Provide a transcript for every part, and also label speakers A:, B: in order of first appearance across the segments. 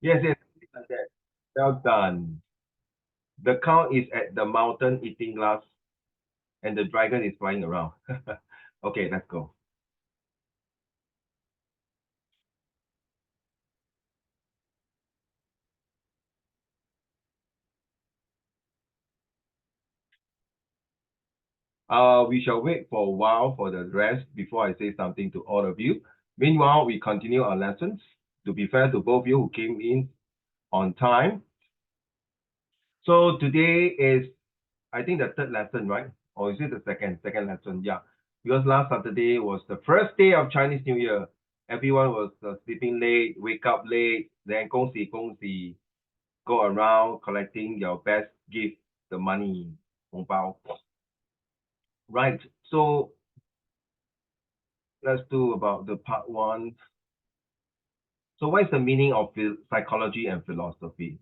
A: Yes, yes, like that. Well done. The cow is at the mountain eating grass, and the dragon is flying around. Okay, let's go. We shall wait for a while for the rest before I say something to all of you. Meanwhile, we continue our lessons. To be fair to both of you who came in on time. So today is, I think, the third lesson, right? Or is it the second lesson? Yeah, because last Saturday was the first day of Chinese New Year. Everyone was sleeping late, wake up late, then 恭喜 go around collecting your best gift, the money, 红包. Right. So let's do about the part one. So what is the meaning of psychology and philosophy?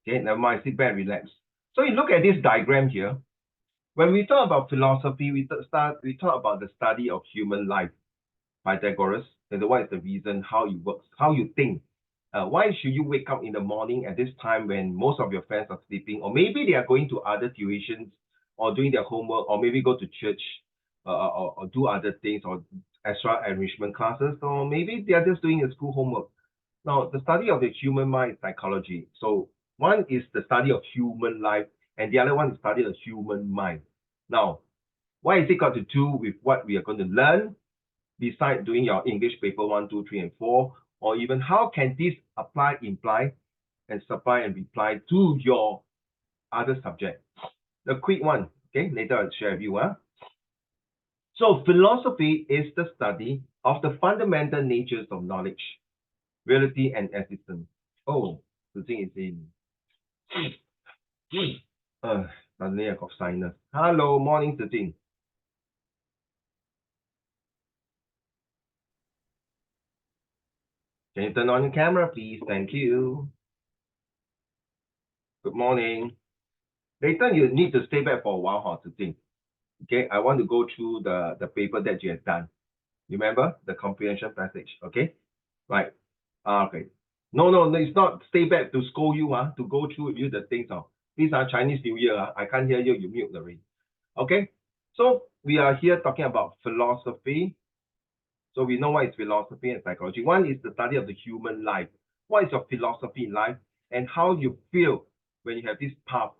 A: Okay, never mind, sit back, relax. So you look at this diagram here. When we talk about philosophy, we talk about the study of human life. Pythagoras, and what is the reason, how it works, how you think. Why should you wake up in the morning at this time when most of your friends are sleeping, or maybe they are going to other tuitions, or doing their homework, or maybe go to church, or do other things, or extra enrichment classes, or maybe they are just doing a school homework. Now, the study of the human mind is psychology. So one is the study of human life, and the other one is study of the human mind. Now, what is it got to do with what we are going to learn besides doing your English paper 1, 2, 3, and 4, or even how can this apply, imply, and supply and reply to your other subject? The quick one, okay, later I'll share with you. So philosophy is the study of the fundamental natures of knowledge, reality, and existence. Oh, the thing is in. Suddenly I got sinus. Hello, morning, Zijing. Can you turn on your camera, please? Thank you. Good morning. Later, you need to stay back for a while, Zijing. Okay, I want to go through the paper that you have done. Remember the comprehension passage, okay? Right. Okay. No, it's not stay back to scold you, to go through with you the things. These are Chinese New Year. I can't hear you, you mute the ring. Okay, so we are here talking about philosophy. So we know what is philosophy and psychology. One is the study of the human life. What is your philosophy in life and how you feel when you have this path,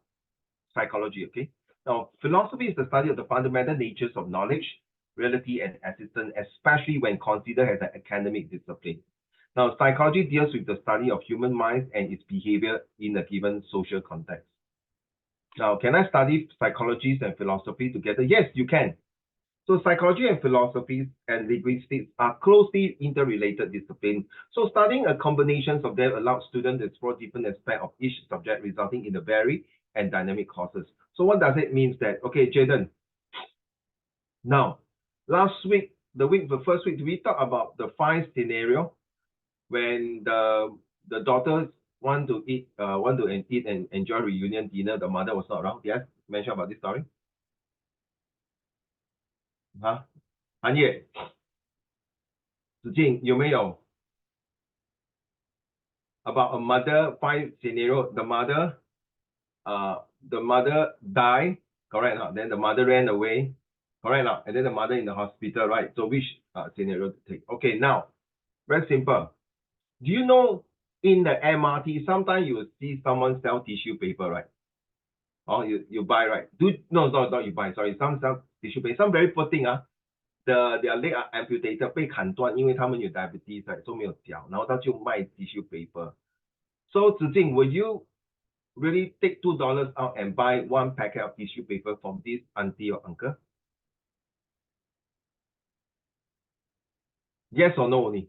A: psychology, okay? Now, philosophy is the study of the fundamental natures of knowledge, reality, and existence, especially when considered as an academic discipline. Now, psychology deals with the study of human minds and its behavior in a given social context. Now, can I study psychology and philosophy together? Yes, you can. So psychology and philosophy and linguistics are closely interrelated disciplines. So studying a combination of them allows students to explore different aspects of each subject, resulting in a varied and dynamic courses. So what does it mean that, okay, Jaden, now, last week, the first week, we talk about the 5 scenario when the daughters want to eat and enjoy reunion dinner, the mother was not around. Yes, mention about this story. Huh? 韩烨、子敬有没有 about a mother 5 scenario? The mother died, correct? Then the mother ran away, correct? And then the mother in the hospital, right? So which scenario to take? Okay, now very simple. Do you know in the MRT sometimes you will see someone sell tissue paper, right? Or you buy, right? No, not you buy. Sorry, some sell tissue paper. Some very poor thing, their leg are amputated 被砍断，因为他们有 diabetes， 都没有脚，然后他就卖 tissue paper. So Zijing, will you really take $2 out and buy 1 packet of tissue paper from this auntie or uncle? Yes or no only.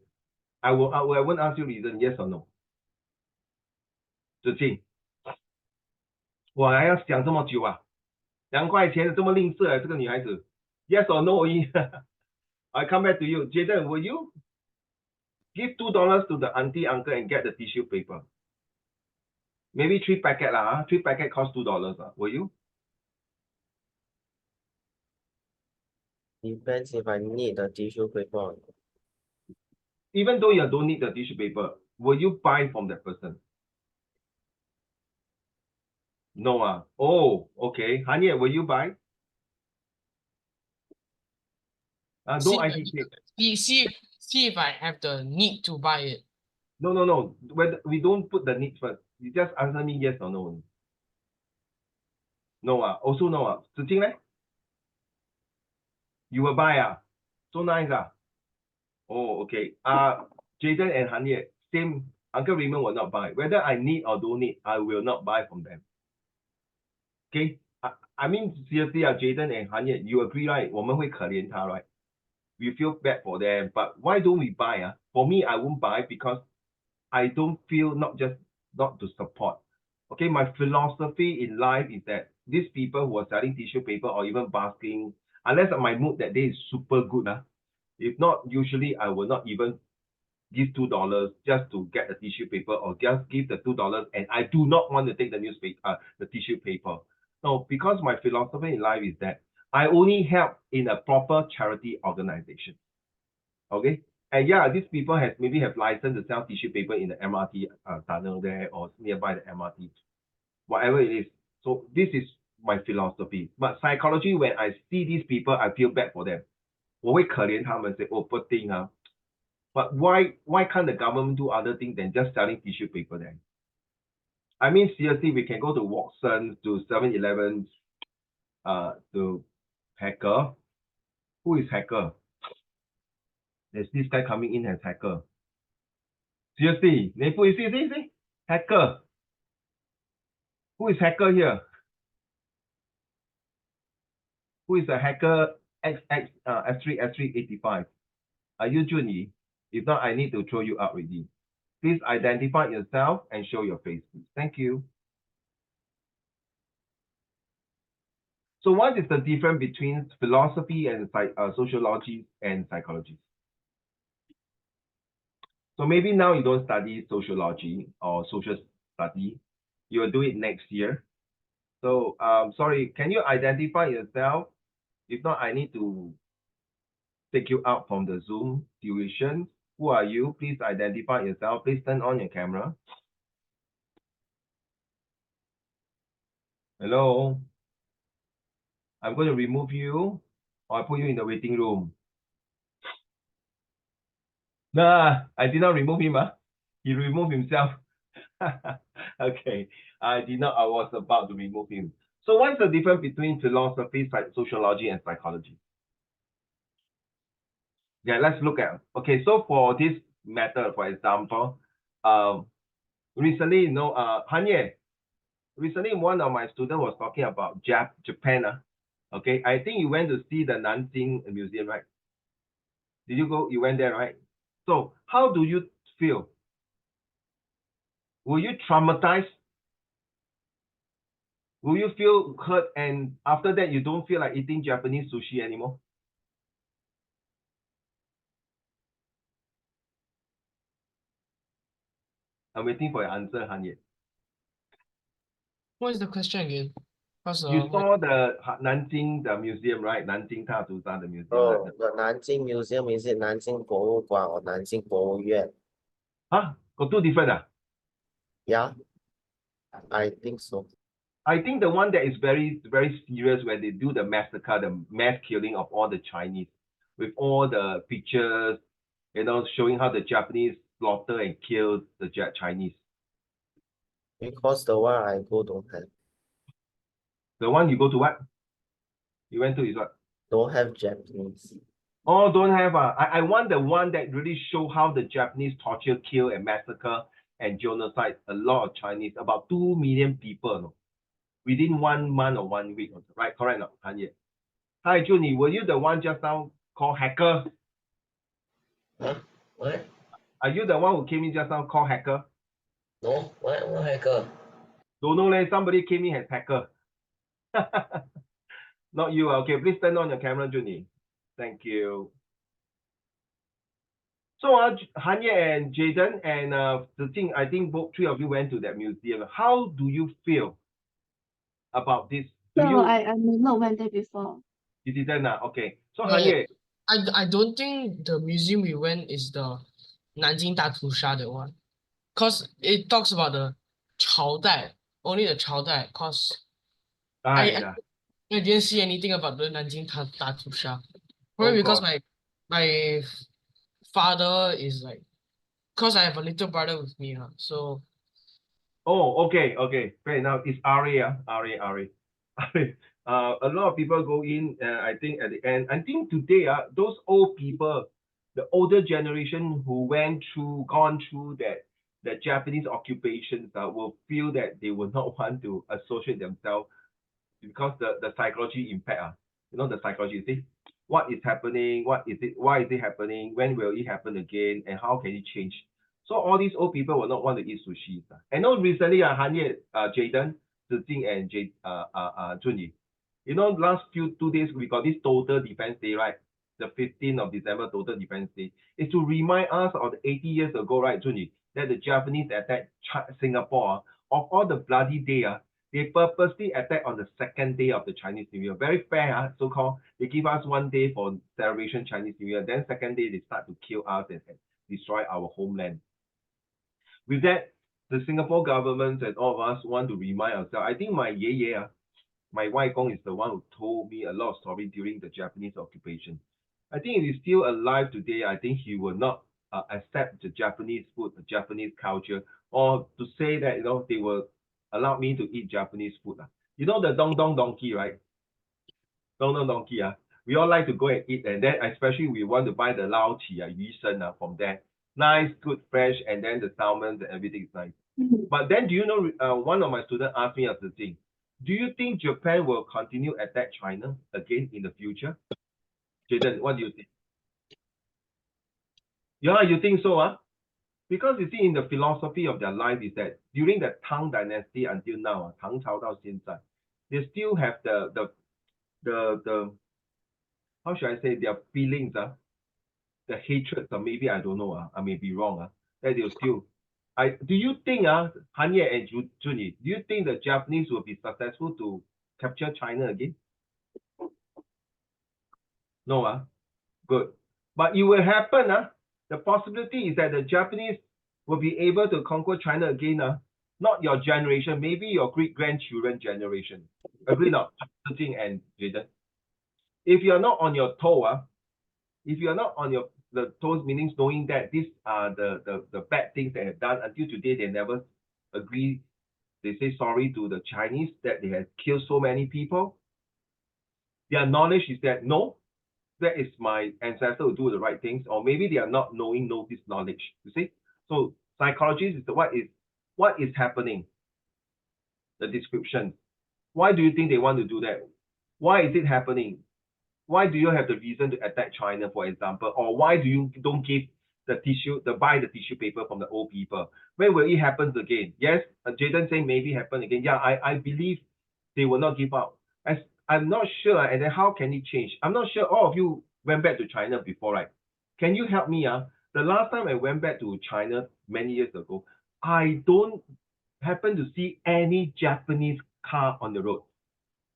A: I won't ask you reason, yes or no. Zijing, 我还要想这么久啊？2块钱这么吝啬这个女孩子。Yes or no only. I come back to you. Jaden, will you give $2 to the auntie uncle and get the tissue paper? Maybe 3 packet 3 packet cost $2 Will you?
B: Depends if I need the tissue paper.
A: Even though you don't need the tissue paper, will you buy from that person? No. Oh, okay. Hanye, will you buy? No ID tape.
C: See if I have the need to buy it.
A: No. Whether we don't put the need first. You just answer me yes or no. No. Also no. Ziqing, leh? You will buy. So nice. Oh, okay. Jaden and Hanye, same. Uncle Raymond will not buy. Whether I need or don't need, I will not buy from them. Okay. I mean, seriously, Jaden and Hanye, you agree, right? 我们会可怜他, right? We feel bad for them, but why don't we buy? For me, I won't buy because I don't feel not to support. Okay, my philosophy in life is that these people who are selling tissue paper or even basking, unless my mood that day is super good, if not, usually I will not even give $2 just to get a tissue paper, or just give the $2 and I do not want to take the newspaper, the tissue paper. No, because my philosophy in life is that I only help in a proper charity organization. Okay, and yeah, these people maybe have license to sell tissue paper in the MRT tunnel there or nearby the MRT, whatever it is. So this is my philosophy. But psychology, when I see these people, I feel bad for them. 我会可怜他们 say, oh, poor thing. But why can't the government do other things than just selling tissue paper then? I mean, seriously, we can go to Watsons, to 7-Eleven, to Hacker. Who is Hacker? There's this guy coming in as Hacker. Seriously, see, Hacker. Who is Hacker here? Who is a Hacker S3 85? Are you Junyi? If not, I need to throw you out already. Please identify yourself and show your face, please. Thank you. So what is the difference between philosophy and sociology and psychology? So maybe now you don't study sociology or social study. You will do it next year. So sorry, can you identify yourself? If not, I need to take you out from the Zoom tuition. Who are you? Please identify yourself. Please turn on your camera. Hello. I'm going to remove you, or I put you in the waiting room. Nah, I did not remove him. He removed himself. Okay, I did not. I was about to remove him. So what's the difference between philosophy, sociology, and psychology? Yeah, let's look at. Okay, so for this method, for example, recently, Hanye, recently one of my students was talking about Japan. Okay, I think you went to see the Nanjing Museum, right? Did you go? You went there, right? So how do you feel? Will you traumatized? Will you feel hurt, and after that you don't feel like eating Japanese sushi anymore? I'm waiting for your answer, Hanye.
C: What is the question again?
A: You saw the Nanjing, the museum, right? Nanjing Tazusa, the museum.
B: Oh, the Nanjing Museum, is it Nanjing 博物馆 or Nanjing 博物院?
A: Got two different.
B: Yeah, I think so.
A: I think the one that is very, very serious, where they do the massacre, the mass killing of all the Chinese, with all the pictures, showing how the Japanese slaughter and kill the Chinese.
B: Because the one I go don't have.
A: The one you go to what? You went to is what?
B: Don't have Japanese.
A: Oh, don't have. I want the one that really show how the Japanese torture, kill, and massacre and genocide a lot of Chinese, about 2 million people, within 1 month or 1 week, right? Correct, no, Kanye? Hi, Junie, were you the one just now called Hacker?
D: Huh? What?
A: Are you the one who came in just now called Hacker?
D: No, what hacker?
A: Don't know, somebody came in as Hacker. Not you. Okay, please turn on your camera, Junie. Thank you. So Hanye and Jaden and Ziqing, I think both three of you went to that museum. How do you feel about this?
E: I not went there before.
A: You didn't? Okay. So
C: Yeah.
A: Hanye,
C: I don't think the museum we went is the Nanjing Datusha, that one. Because it talks about the 朝代 only the 朝代, cause
A: Ah,
C: I
A: yeah,
C: didn't see anything about the Nanjing Datusha. Probably
A: of
C: because
A: course.
C: my father is like, cause I have a little brother with me, so
A: Oh, okay, okay. Fair enough. It's RA, RA. A lot of people go in, I think at the end. I think today, those old people, the older generation who gone through that Japanese occupations, will feel that they will not want to associate themselves because the psychology impact, the psychology, you see, what is happening, why is it happening, when will it happen again, and how can it change? So all these old people will not want to eat sushi. I know recently, Han Ye, Jaden, Zijing, and Junyi, last 2 days we got this total defense day, right? The 15th of December, total defense day. It's to remind us of the 80 years ago, right, Junyi, that the Japanese attacked Singapore. Of all the bloody day, they purposely attack on the second day of the Chinese New Year. Very fair, so-called. They give us 1 day for celebration Chinese New Year. Then second day, they start to kill us and destroy our homeland. With that, the Singapore government and all of us want to remind ourselves. I think my yeye, my Waigong is the one who told me a lot of story during the Japanese occupation. I think if he's still alive today, I think he will not accept the Japanese food, the Japanese culture, or to say that they will allow me to eat Japanese food. You know the Dong Dong Donkey, right? Dong Dong Donkey. We all like to go and eat, and then especially we want to buy the Lao Qi, Yu Shen from there. Nice, good, fresh, and then the salmon and everything is nice. But then, do you know, one of my students asked me as the thing, do you think Japan will continue attack China again in the future? Jaden, what do you think? Yeah, you think so, Because you see, in the philosophy of their life is that during the Tang Dynasty until now, Tang Cao 到现在, they still have the how should I say, their feelings, the hatred, or maybe I don't know, I may be wrong, that they'll still. Do you think, Han Ye and Junyi, do you think the Japanese will be successful to capture China again? No, good. But it will happen, the possibility is that the Japanese will be able to conquer China again, not your generation, maybe your great-grandchildren generation. Agree not, Zijing and Jaden? If you're not on your toe, if you're not on the toes, meaning knowing that these are the bad things they have done until today, they never agree. They say sorry to the Chinese that they have killed so many people. Their knowledge is that no, that is my ancestor who do the right things, or maybe they are not know this knowledge. You see, so psychology is what is happening. The description. Why do you think they want to do that? Why is it happening? Why do you have the reason to attack China, for example? Or why do you don't give buy the tissue paper from the old people? When will it happen again? Yes, Jaden saying maybe happen again. Yeah, I believe they will not give up. As I'm not sure, and then how can it change? I'm not sure all of you went back to China before, right? Can you help me? The last time I went back to China many years ago, I don't happen to see any Japanese car on the road.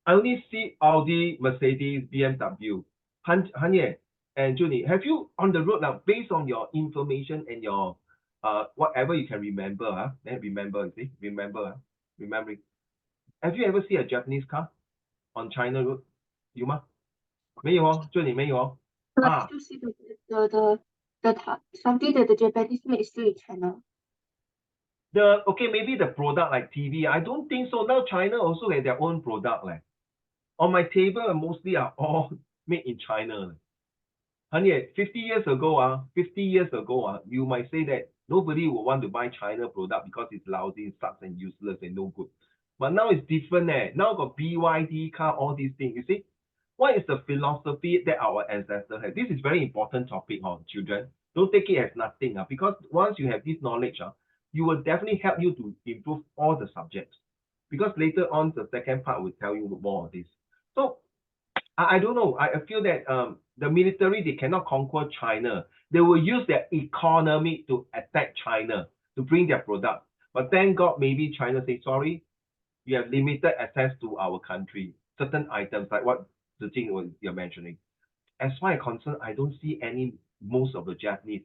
A: I only see Audi, Mercedes, BMW. Han Ye and Junyi, have you on the road now, based on your information and your whatever you can remember, then remember, you see, remembering. Have you ever seen a Japanese car on China road? 有吗？没有哦，Junyi 没有哦。
E: I still see something that the Japanese made still in China.
A: Okay, maybe the product like TV. I don't think so. Now China also have their own product. On my table, mostly are all made in China. 50 years ago, you might say that nobody will want to buy China product because it's lousy, sucks, and useless and no good. But now it's different. Now got BYD car, all these things. You see, what is the philosophy that our ancestors had? This is very important topic, children. Don't take it as nothing, because once you have this knowledge, you will definitely help you to improve all the subjects. Because later on, the second part will tell you more of this. So I don't know. I feel that the military, they cannot conquer China. They will use their economy to attack China, to bring their product. But thank God, maybe China say, sorry, you have limited access to our country. Certain items, like what Zijing you're mentioning. As far as concerned, I don't see most of the Japanese.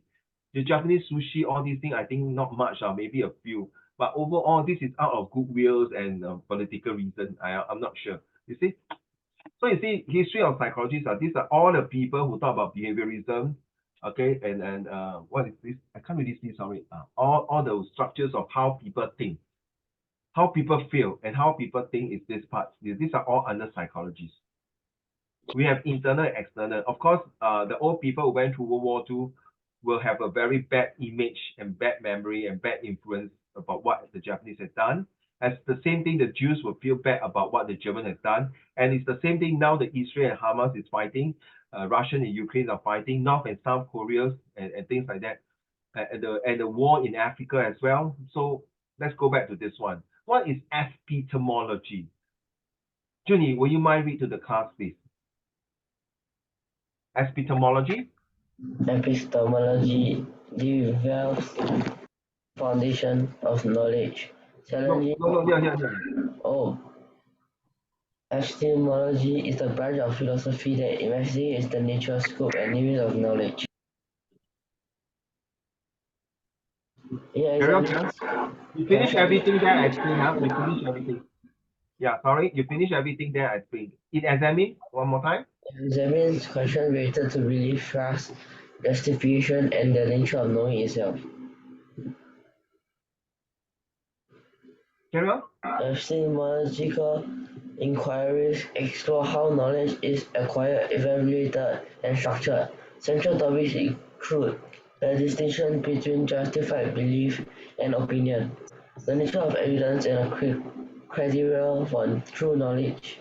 A: The Japanese sushi, all these things, I think not much, maybe a few. But overall, this is out of goodwill and political reason. I'm not sure. You see? So you see, history of psychology, these are all the people who talk about behaviorism, okay, and what is this? I can't really see, sorry. All the structures of how people think, how people feel, and how people think is this part. These are all under psychologies. We have internal and external. Of course, the old people who went through World War II will have a very bad image and bad memory and bad influence about what the Japanese had done. As the same thing, the Jews will feel bad about what the German has done. And it's the same thing now that Israel and Hamas is fighting, Russia and Ukraine are fighting, North and South Korea and things like that. And the war in Africa as well. So let's go back to this one. What is epistemology? Junie, will you mind read to the class, please? Epistemology?
F: Epistemology develops foundation of knowledge, challenging.
A: No.
F: Oh, epistemology is the branch of philosophy that investigates the nature, scope, and limits of knowledge. Yeah,
A: Carry on. You finish everything there, I explain, huh? You finish everything. Yeah, sorry, you finish everything there, I explain. In examine, one more time.
F: examines questions related to belief, trust, justification, and the nature of knowing itself.
A: Carry on.
F: Epistemological inquiries explore how knowledge is acquired, evaluated, and structured. Central topics include the distinction between justified belief and opinion, the nature of evidence, and a criteria for true knowledge.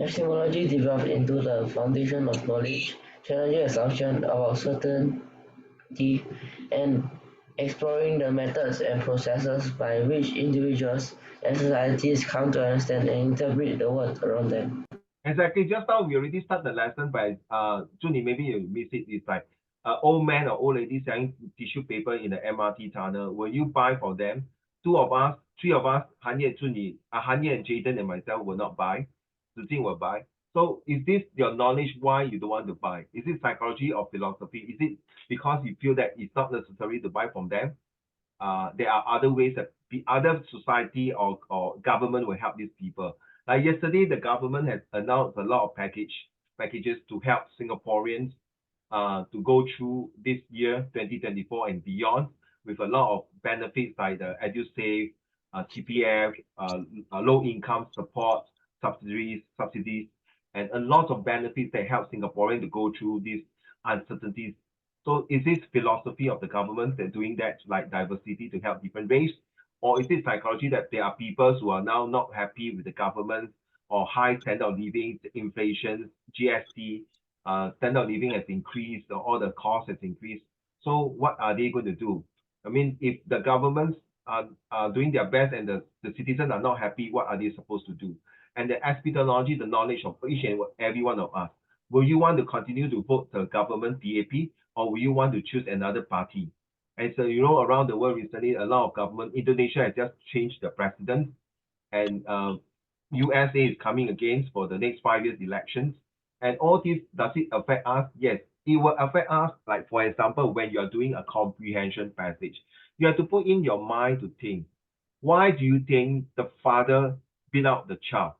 F: Epistemology develops into the foundation of knowledge, challenging assumptions about certainty and exploring the methods and processes by which individuals and societies come to understand and interpret the world around them.
A: Exactly. Just now we already start the lesson by Junie, maybe you missed it. It's like old man or old lady selling tissue paper in the MRT tunnel. Will you buy for them? Two of us, three of us, Hanye, Junie, Hanye and Jaden and myself will not buy. Zijing will buy. So is this your knowledge why you don't want to buy? Is it psychology or philosophy? Is it because you feel that it's not necessary to buy from them? There are other ways that the other society or government will help these people. Like yesterday, the government has announced a lot of packages to help Singaporeans to go through this year 2024 and beyond with a lot of benefits like the EduSave, TPF, low income support, subsidies, and a lot of benefits that help Singaporeans to go through these uncertainties. So is this philosophy of the government that doing that like diversity to help different race? Or is it psychology that there are people who are now not happy with the government or high standard of living, inflation, GST, standard of living has increased, or all the cost has increased. So what are they going to do? I mean, if the governments are doing their best and the citizens are not happy, what are they supposed to do? And the epistemology, the knowledge of each and every one of us. Will you want to continue to vote the government PAP, or will you want to choose another party? And so, you know, around the world recently, a lot of government, Indonesia has just changed the president, and USA is coming against for the next 5 years elections. And all this, does it affect us? Yes, it will affect us. Like, for example, when you're doing a comprehension passage, you have to put in your mind to think, why do you think the father beat out the child?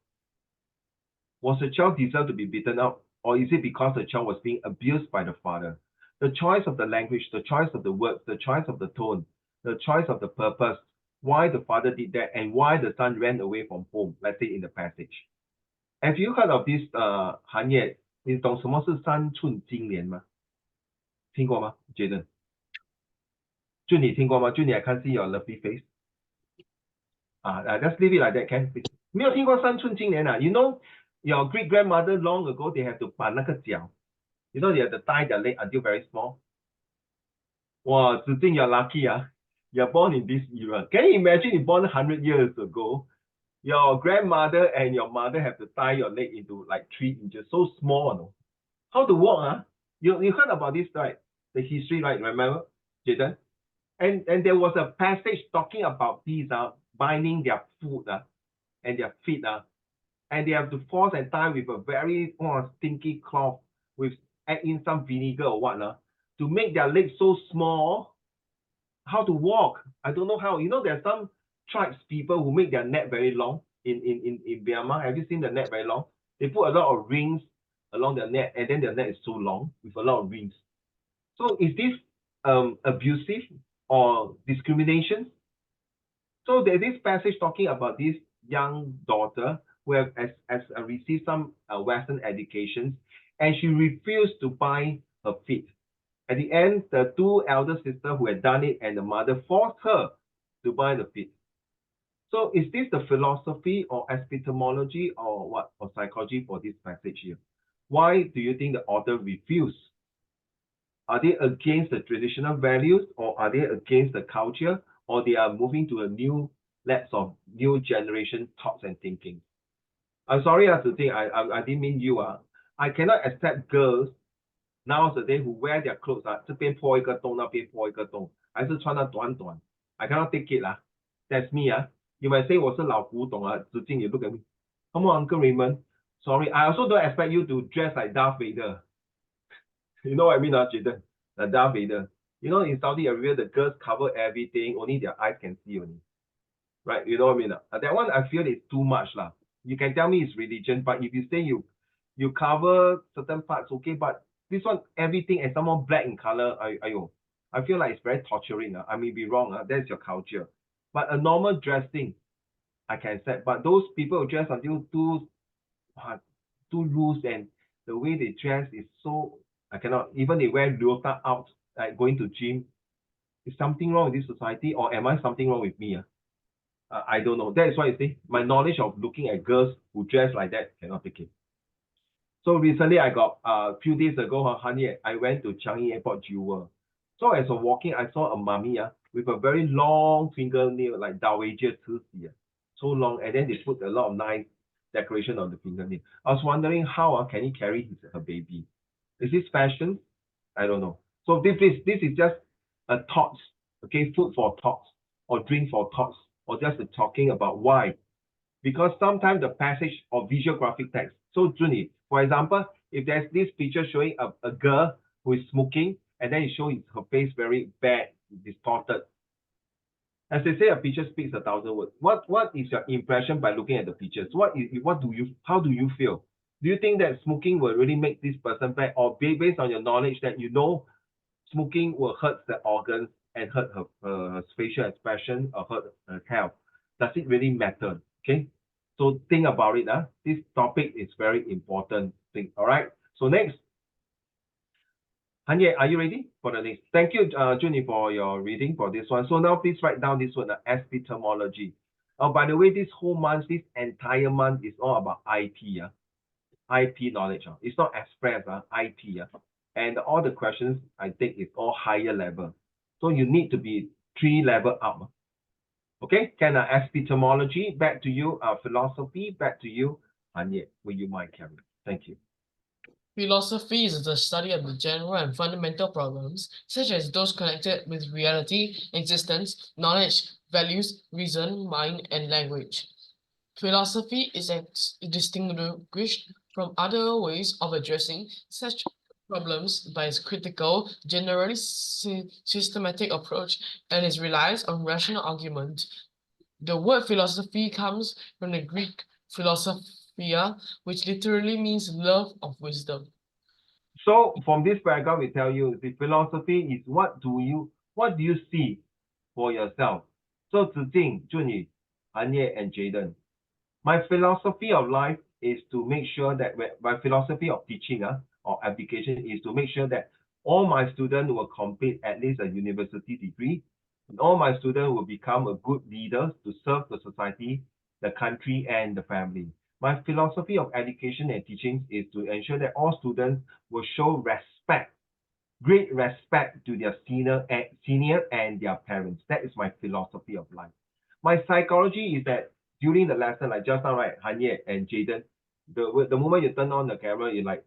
A: Was the child deserved to be beaten up, or is it because the child was being abused by the father? The choice of the language, the choice of the words, the choice of the tone, the choice of the purpose, why the father did that, and why the son ran away from home, let's say in the passage. Have you heard of this 行业？你懂什么是三寸金莲吗？听过吗 ，Jaden？就你听过吗？就你 I can't see your lovely face. Just leave it like that, can? 没有听过三寸金莲啊 ？You know your great grandmother long ago they have to 把那个脚 ，you know they have to tie their leg until very small. 哇，子敬 you're lucky You're born in this era. Can you imagine you born 100 years ago? Your grandmother and your mother have to tie your leg into like 3 inches, so small, no? How to walk, You heard about this, right? The history, right? Remember, Jaden? And there was a passage talking about these binding their foot and their feet and they have to force and tie with a very stinky cloth with add in some vinegar or what to make their legs so small. How to walk? I don't know how. You know, there's some tribes people who make their net very long in Myanmar. Have you seen the net very long? They put a lot of rings along their net, and then their net is so long with a lot of rings. So is this abusive or discrimination? So there's this passage talking about this young daughter who has received some Western education, and she refused to buy her feet. At the end, the two elder sisters who had done it and the mother forced her to buy the feet. So is this the philosophy or epistemology or what, or psychology for this passage here? Why do you think the author refused? Are they against the traditional values, or are they against the culture, or they are moving to a new let's of new generation thoughts and thinking? I'm sorry to think I didn't mean you. I cannot accept girls nowadays who wear their clothes 这边破一个洞，那边破一个洞，还是穿得短短。I cannot take it That's me You might say 我是老古董子敬 you look at me. Come on, Uncle Raymond. Sorry, I also don't expect you to dress like Darth Vader. You know what I mean, Jaden? Darth Vader. You know, in Saudi Arabia, the girls cover everything, only their eyes can see only. Right? You know what I mean? That one I feel is too much You can tell me it's religion, but if you say you cover certain parts, okay, but this one, everything and someone black in color, I feel like it's very torturing. I may be wrong. That's your culture. But a normal dressing, I can accept. But those people who dress until too loose, and the way they dress is so, I cannot. Even they wear lyota out, like going to gym. Is something wrong with this society, or am I something wrong with me? I don't know. That is why I say my knowledge of looking at girls who dress like that cannot take it. So recently, I got a few days ago, I went to Changi Airport Jewel. So as I was walking, I saw a mummy with a very long fingernail, like Dowager Cixi, so long, and then they put a lot of nice decoration on the fingernail. I was wondering how can he carry her baby? Is this fashion? I don't know. So this is just a thought, okay, food for thoughts, or drink for thoughts, or just talking about why. Because sometimes the passage of visual graphic text. So Juni, for example, if there's this picture showing a girl who is smoking, and then it shows her face very bad, distorted. As they say, a picture speaks 1,000 words. What is your impression by looking at the pictures? How do you feel? Do you think that smoking will really make this person bad, or based on your knowledge that you know smoking will hurt the organs and hurt her facial expression or hurt her health? Does it really matter? Okay, so think about it. This topic is very important thing. All right. So next, Hanye, are you ready for the next? Thank you, Junie, for your reading for this one. So now please write down this one, epistemology. Oh, by the way, this whole month, this entire month is all about IP. IP knowledge. It's not express, IP. And all the questions I think is all higher level. So you need to be 3 level up. Okay, can epistemology, back to you, philosophy, back to you, Hanye, will you mind carry? Thank you.
C: Philosophy is the study of the general and fundamental problems, such as those connected with reality, existence, knowledge, values, reason, mind, and language. Philosophy is distinguished from other ways of addressing such problems by its critical, generally systematic approach, and it relies on rational argument. The word philosophy comes from the Greek philosophia, which literally means love of wisdom.
A: So from this paragraph, we tell you the philosophy is what do you see for yourself? So Zijing, Junyi, Anye, and Jaden, my philosophy of life is to make sure that my philosophy of teaching or application is to make sure that all my students will complete at least a university degree, and all my students will become a good leader to serve the society, the country, and the family. My philosophy of education and teaching is to ensure that all students will show respect, great respect to their senior and their parents. That is my philosophy of life. My psychology is that during the lesson, like just now, right, Hanye and Jaden, the moment you turn on the camera, you're like,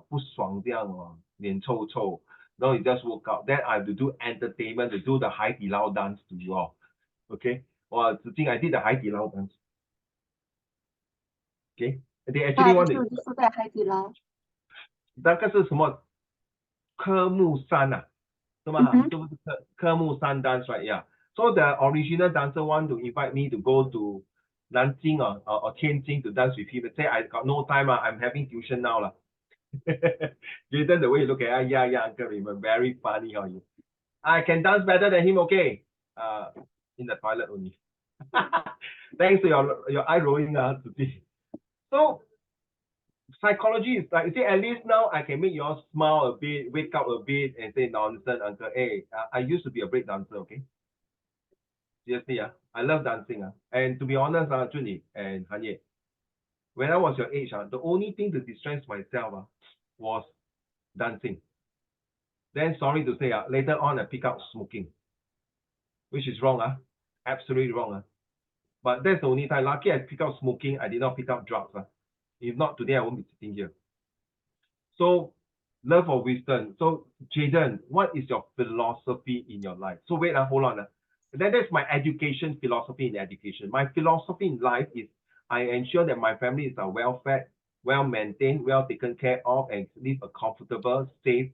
A: 不爽这样脸臭臭. No, you just woke up. Then I have to do entertainment, to do the 海底捞 dance to you all. Okay? Well, I did the 海底捞 dance. Okay? They actually want to.
E: 就是在海底捞。
A: 那个是什么？科目三是吗？是不是科目三 dance, right? Yeah. So the original dancer want to invite me to go to Nanjing or Tianjin to dance with him. Say I got no time, I'm having tuition now. La. Jaden, the way you look at it, yeah, Uncle Raymond, very funny how you. I can dance better than him, okay? In the toilet only. Thanks to your eye rolling to see. So psychology is like, you see, at least now I can make you all smile a bit, wake up a bit, and say nonsense, Uncle. Hey, I used to be a break dancer, okay? Seriously, I love dancing. And to be honest, Junyi and Hanye, when I was your age, the only thing to distress myself was dancing. Then sorry to say, later on I pick up smoking, which is wrong, absolutely wrong. But that's the only time. Lucky I pick up smoking, I did not pick up drugs. If not, today I won't be sitting here. So, love of wisdom. So, Jaden, what is your philosophy in your life? So wait, hold on. Then that's my education philosophy in education. My philosophy in life is I ensure that my family is well fed, well maintained, well taken care of, and live a comfortable, safe,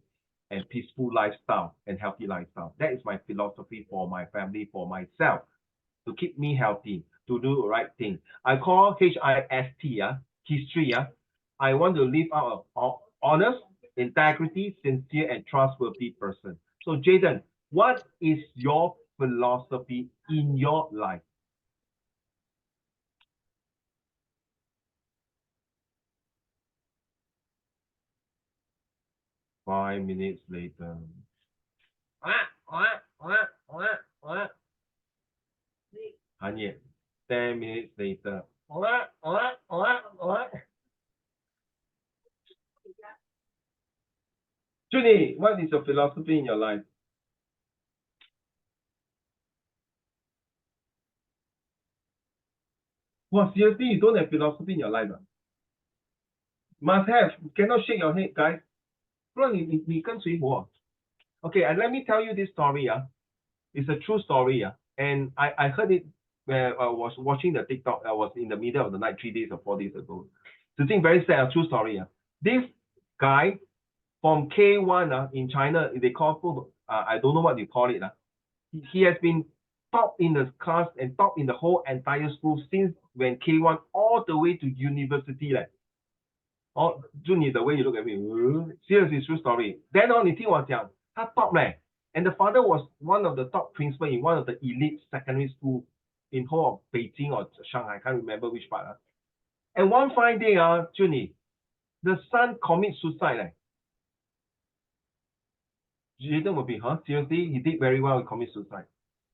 A: and peaceful lifestyle and healthy lifestyle. That is my philosophy for my family, for myself, to keep me healthy, to do the right thing. I call HIST, history. I want to live out of honest, integrity, sincere, and trustworthy person. So, Jaden, what is your philosophy in your life? Five minutes later. Hanye, 10 minutes later. Junie, what is your philosophy in your life? Well, seriously, you don't have philosophy in your life. Must have. Cannot shake your head, guys. 不然你跟随我. Okay, and let me tell you this story. It's a true story. And I heard it when I was watching the TikTok. I was in the middle of the night 3 days or 4 days ago. The thing very sad, true story. This guy from K1 in China, they call, I don't know what you call it. He has been top in the class and top in the whole entire school since when K1 all the way to university. Oh, 就你 the way you look at me, seriously, true story. Then 你听我讲，他 top and the father was one of the top principal in one of the elite secondary school in whole of Beijing or Shanghai, I can't remember which part. And one fine day, Junie, the son commits suicide. Jaden will be, seriously, he did very well, he commit suicide.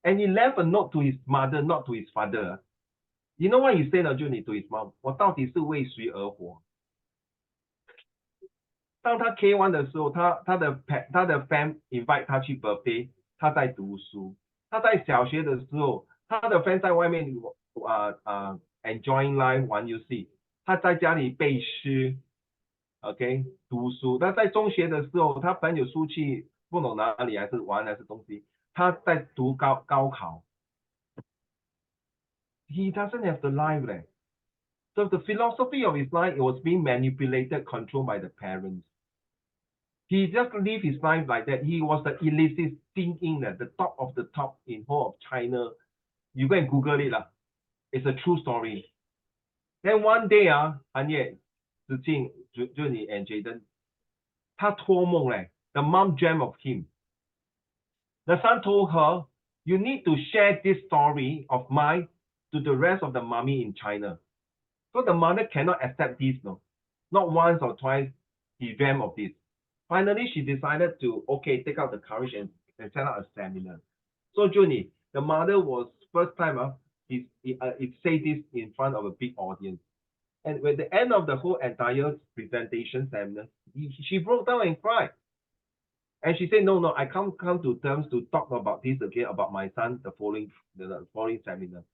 A: And he left a note to his mother, not to his father. You know what he said, Junie, to his mom? 我到底是为谁而活？当他 K1 的时候，他的 fan invite 他去 birthday， 他在读书。他在小学的时候，他的 fan 在外面enjoying life 玩游戏，他在家里背诗 ，OK 读书。他在中学的时候，他朋友出去不懂哪里还是玩还是东西，他在读高考。He doesn't have the life So the philosophy of his life, it was being manipulated, controlled by the parents. He just lived his life like that. He was the elitist thinking that the top of the top in whole of China. You go and Google it. It's a true story. Then one day, Anye, Zijing, Junyi, and Jaden, 他托梦 the mom dreamt of him. The son told her, you need to share this story of mine to the rest of the mommy in China. So the mother cannot accept this, no. Not once or twice he dreamt of this. Finally, she decided to, take out the courage and set up a seminar. So, Junie, the mother was first time, it say this in front of a big audience. And at the end of the whole entire presentation seminar, she broke down and cried. And she said, no, I can't come to terms to talk about this again, about my son, the following seminar.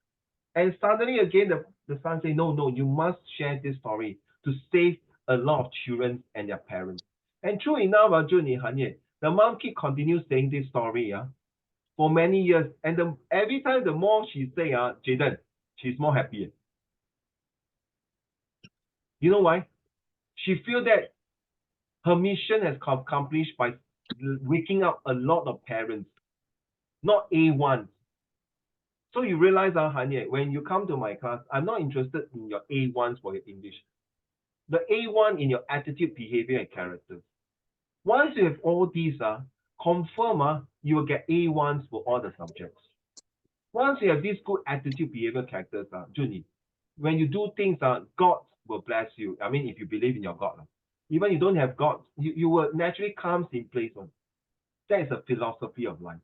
A: And suddenly again, the son said, no, you must share this story to save a lot of children and their parents. And true enough, Junie, Hanye, the mom continues saying this story for many years. And every time the more she say, Jaden, she's more happy. You know why? She feels that her mission has accomplished by waking up a lot of parents, not A1s, So you realize, Hanye, when you come to my class, I'm not interested in your A1s for your English. The A1 in your attitude, behavior, and character. Once you have all these, confirm, you will get A1s for all the subjects. Once you have this good attitude, behavior, characters, Juni, when you do things, God will bless you. I mean, if you believe in your God. Even you don't have God, you will naturally comes in place. That is a philosophy of life.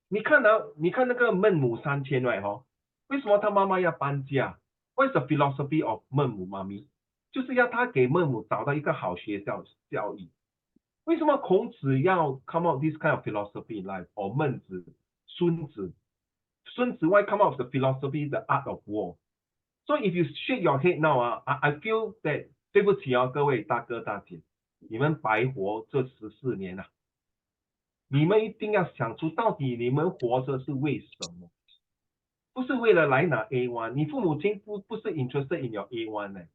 A: 你看那个孟母三迁 right 为什么他妈妈要搬家 ？What is the philosophy of 孟母妈咪？就是要他给孟母找到一个好学校教育。为什么孔子要 come out this kind of philosophy in life？ or 孟子、孙子 why come out of the philosophy the art of war？ So if you shake your head now, I feel that 对不起各位大哥大姐，你们白活这14年啊。你们一定要想出到底你们活着是为什么？不是为了来拿 A1， 你父母亲不是 interested in your A1 呢，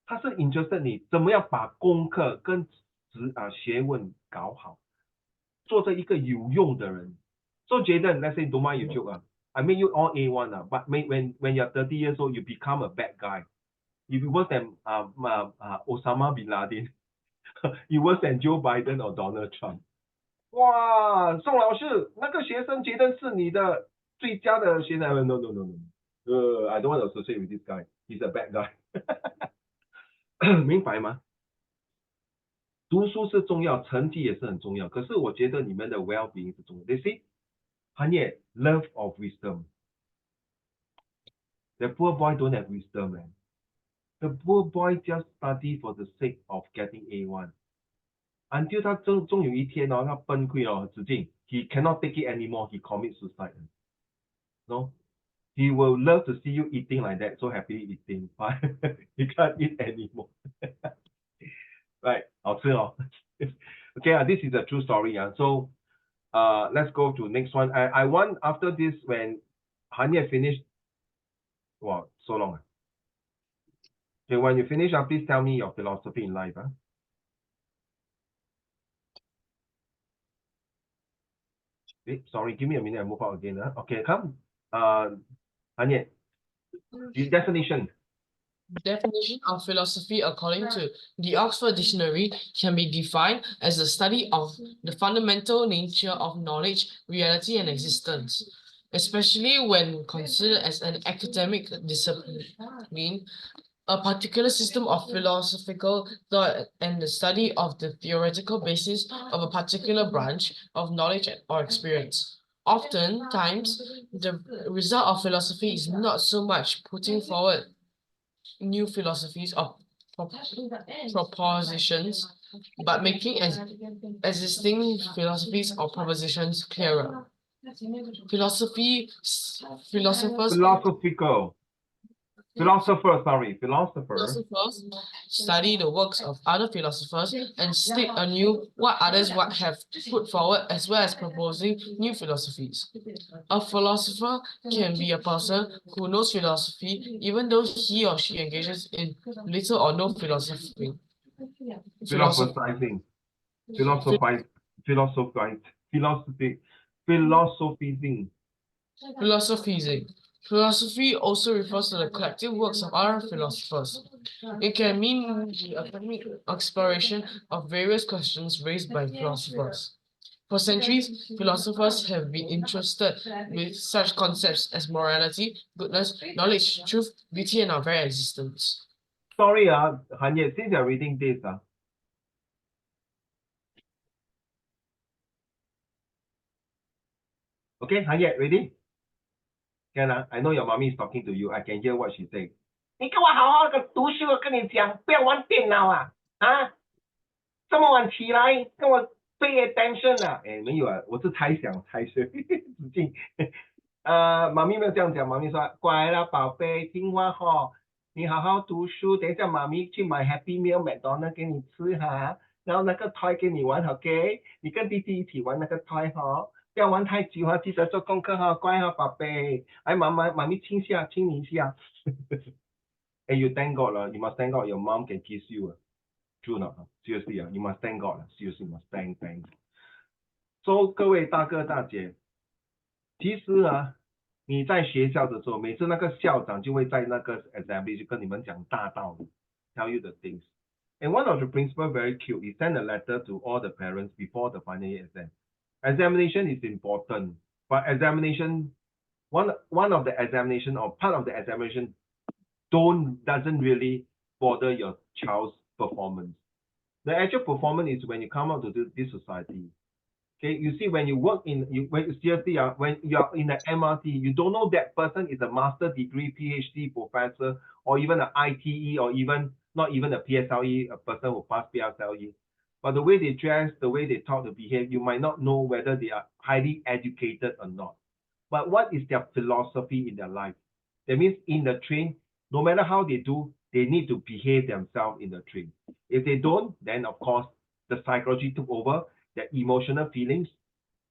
A: 他是 interested 你怎么样把功课跟学问搞好，做着一个有用的人。So Jaden, let's say don't mind you joke, I made you all A1 but when you're 30 years old, you become a bad guy. You worse than Osama bin Laden, you worse than Joe Biden or Donald Trump. 哇，宋老师，那个学生觉得是你的最佳的学生。No. I don't want to associate with this guy. He's a bad guy. 明白吗？读书是重要，成绩也是很重要。可是我觉得你们的 well-being 是重要。They say, 韩业 love of wisdom. The poor boy don't have wisdom, man. The poor boy just study for the sake of getting A1.Until 他终有一天他崩溃子敬 he cannot take it anymore, he commits suicide. No, he will love to see you eating like that, so happily eating, but he can't eat anymore. Right, 好吃Okay, this is a true story. So, let's go to next one. I want after this when Hanya finished. Wow, so long. Okay, when you finish, please tell me your philosophy in life. Sorry, give me a minute. I move out again. Okay, come. Hanya, the definition.
C: Definition of philosophy according to the Oxford Dictionary can be defined as the study of the fundamental nature of knowledge, reality, and existence, especially when considered as an academic discipline. A particular system of philosophical thought and the study of the theoretical basis of a particular branch of knowledge or experience. Oftentimes, the result of philosophy is not so much putting forward new philosophies or propositions, but making existing philosophies or propositions clearer. Philosophers Philosophers study the works of other philosophers and state anew what others have put forward, as well as proposing new philosophies. A philosopher can be a person who knows philosophy, even though he or she engages in little or no philosophy.
A: Philosophizing. Philosophy
C: also refers to the collective works of other philosophers. It can mean the academic exploration of various questions raised by philosophers. For centuries, philosophers have been interested with such concepts as morality, goodness, knowledge, truth, beauty, and our very existence.
A: Sorry, Hanye, since you're reading this, okay, Hanye, ready? Can I know your mommy is talking to you. I can hear what she say. 你给我好好的读书，我跟你讲，不要玩电脑这么晚起来跟我 pay attention 没有我是猜想子敬妈咪没有这样讲，妈咪说乖啦宝贝，听话你好好读书，等一下妈咪去买 Happy Meal McDonald 给你吃然后那个 toy 给你玩 OK， 你跟弟弟一起玩那个 toy 不要玩太久记得做功课乖宝贝，妈咪亲你一下you thank God you must thank God your mom can kiss you True not? Seriously, you must thank God. Seriously, you must thank. So 各位大哥大姐，其实你在学校的时候，每次那个校长就会在那个 assembly 就跟你们讲大道理 ，tell you the things. And one of the principal very cute. He sent a letter to all the parents before the final year exam. Examination is important, but examination, one of the examination or part of the examination doesn't really bother your child's performance. The actual performance is when you come out to this society. Okay, you see, when you work when seriously, when you are in the MRT, you don't know that person is a master degree, PhD professor, or even an ITE, or even not even a PSLE, a person who passed PSLE. But the way they dress, the way they talk, the behave, you might not know whether they are highly educated or not. But what is their philosophy in their life? That means in the train, no matter how they do, they need to behave themselves in the train. If they don't, then of course the psychology took over, their emotional feelings,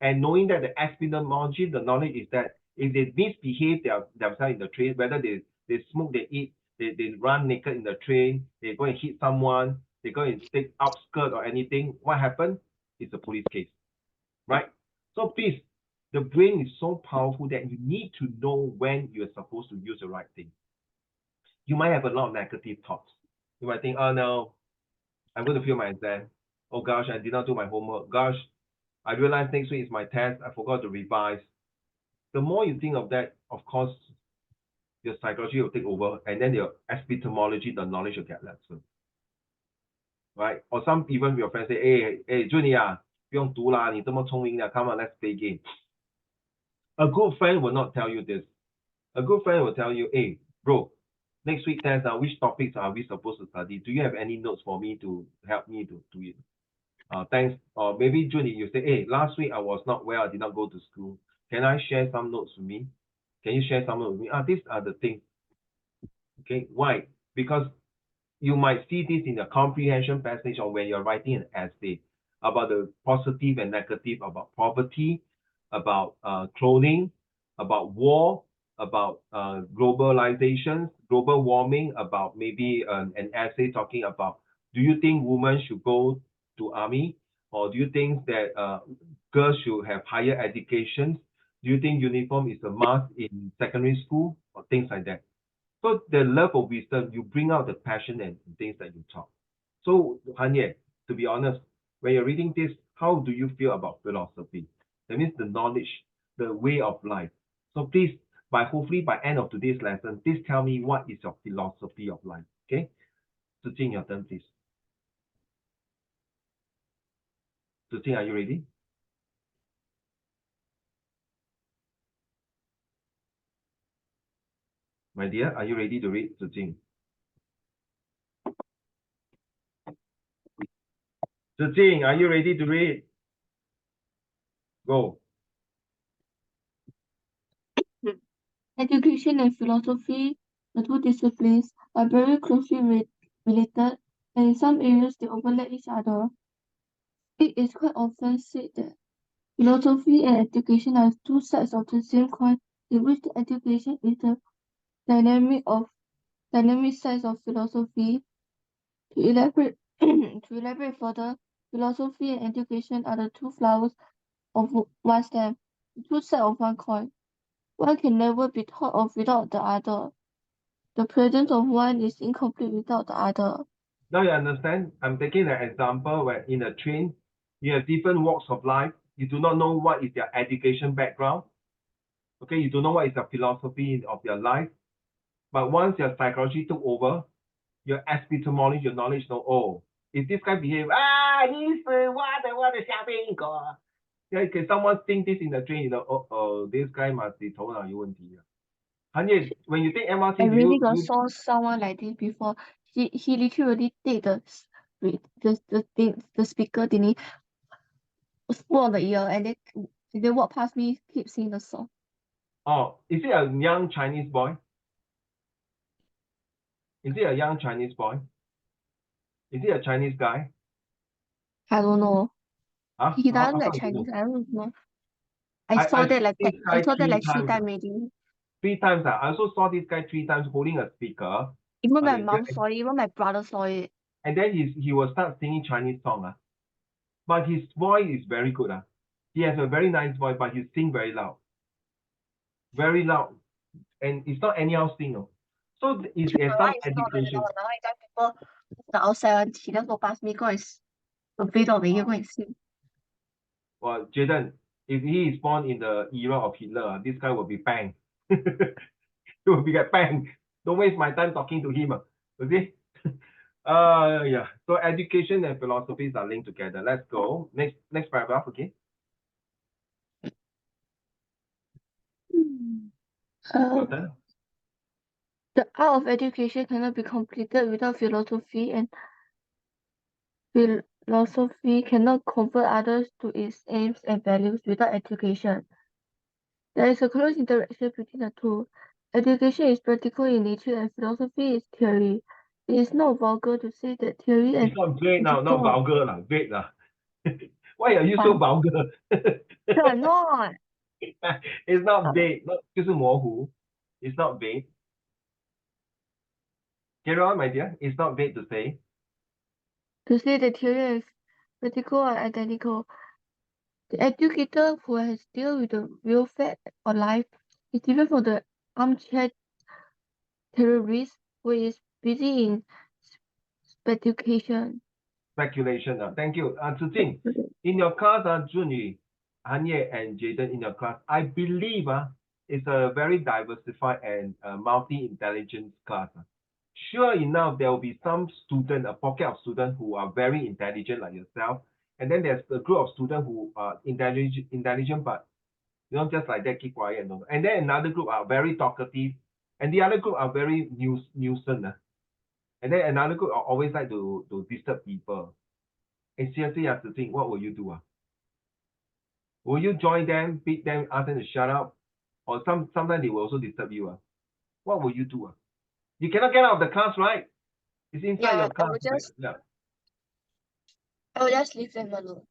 A: and knowing that the epistemology, the knowledge is that if they misbehave themselves in the train, whether they smoke, they eat, they run naked in the train, they go and hit someone, they go and take outskirt or anything, what happened? It's a police case, right? So please, the brain is so powerful that you need to know when you're supposed to use the right thing. You might have a lot of negative thoughts. You might think, oh no, I'm going to fail my exam. Oh gosh, I did not do my homework. Gosh, I realized next week is my test. I forgot to revise. The more you think of that, of course, your psychology will take over, and then your epistemology, the knowledge will get lesser. Right? Or some even your friends say, hey, Junior, 不用读啦，你这么聪明的 come on, let's play game. A good friend will not tell you this. A good friend will tell you, hey, bro, next week test, which topics are we supposed to study? Do you have any notes for me to help me to do it? Thanks. Or maybe Junie, you say, hey, last week I was not well, I did not go to school. Can I share some notes with me? Can you share some notes with me? These are the things. Okay, why? Because you might see this in the comprehension passage or when you're writing an essay about the positive and negative, about poverty, about clothing, about war, about globalization, global warming, about maybe an essay talking about, do you think women should go to army? Or do you think that girls should have higher education? Do you think uniform is a must in secondary school? Or things like that. So the love of wisdom, you bring out the passion and things that you talk. So Hanye, to be honest, when you're reading this, how do you feel about philosophy? That means the knowledge, the way of life. So please, hopefully by end of today's lesson, please tell me what is your philosophy of life. Okay? Zijing, your turn, please. Zijing, are you ready? My dear, are you ready to read, Zijing? Zijing, are you ready to read? Go.
E: Education and philosophy, the two disciplines, are very closely related, and in some areas they overlap each other. It is quite often said that philosophy and education are two sides of the same coin, in which the education is the dynamic sides of philosophy. To elaborate further, philosophy and education are the two flowers of one stem, two sides of one coin. One can never be thought of without the other. The presence of one is incomplete without the other.
A: Now you understand? I'm taking an example where in a train, you have different walks of life. You do not know what is their education background. Okay, you don't know what is the philosophy of their life. But once your psychology took over, your epistemology, your knowledge, know, oh, if this guy behave, he's what the shopping got. Yeah, can someone think this in the train, oh, this guy must be 头脑有问题. Hanye, when you take MRT,
E: I
A: do
E: really
A: you
E: got saw someone like this before. He literally take the speaker thingy, put on the ear, and then walk past me, keep singing the song.
A: Oh, is it a young Chinese boy? Is it a young Chinese boy? Is it a Chinese guy?
E: I don't know.
A: Huh?
E: He doesn't
A: How
E: like
A: come you
E: Chinese.
A: know?
E: I don't know.
A: I
E: I saw that like
A: this guy
E: I saw that
A: three
E: like three
A: times.
E: times maybe.
A: 3 times. I also saw this guy 3 times holding a speaker.
E: Even my
A: Okay,
E: mom saw it. Even my brother saw it.
A: and then he will start singing Chinese song. But his voice is very good. He has a very nice voice, but he sings very loud. very loud, and it's not anyhow thing. So it's
E: My
A: some
E: one is not the
A: education.
E: one. My one is just people the outside one. She just walk past me, go and飞到没有 go and see.
A: Well, Jaden, if he is born in the era of Hitler, this guy will be bang. He will be get bang. Don't waste my time talking to him. Okay? Yeah. So education and philosophies are linked together. Let's go. Next paragraph, okay? Your turn.
E: The art of education cannot be completed without philosophy, and philosophy cannot convert others to its aims and values without education. There is a close interaction between the two. Education is practical in nature and philosophy is theory. It is not vulgar to say that theory and
A: It's not vague now, not
E: practical
A: vulgar lah, vague lah. Why are you so vulgar?
E: No, I'm not.
A: It's not vague, not 就是模糊. It's not vague. Get on, my dear. It's not vague to say.
E: To say that theory and practical are identical. The educator who has dealt with the real fact or life is different from the armchair terrorist who is busy in speculation.
A: Speculation. Thank you. Tzu in your class, Junyi, Hanye, and Jaden, in your class, I believe it's a very diversified and multi-intelligence class. Sure enough, there will be some student, a pocket of students who are very intelligent like yourself, and then there's a group of students who are intelligent, but just like that, keep quiet. And then another group are very talkative, and the other group are very nuisance. And then another group are always like to disturb people. And seriously, you have to think, what will you do? Will you join them, beat them, ask them to shut up? Or sometimes they will also disturb you. What will you do? You cannot get out of the class, right? It's inside your class.
E: I will just leave them alone.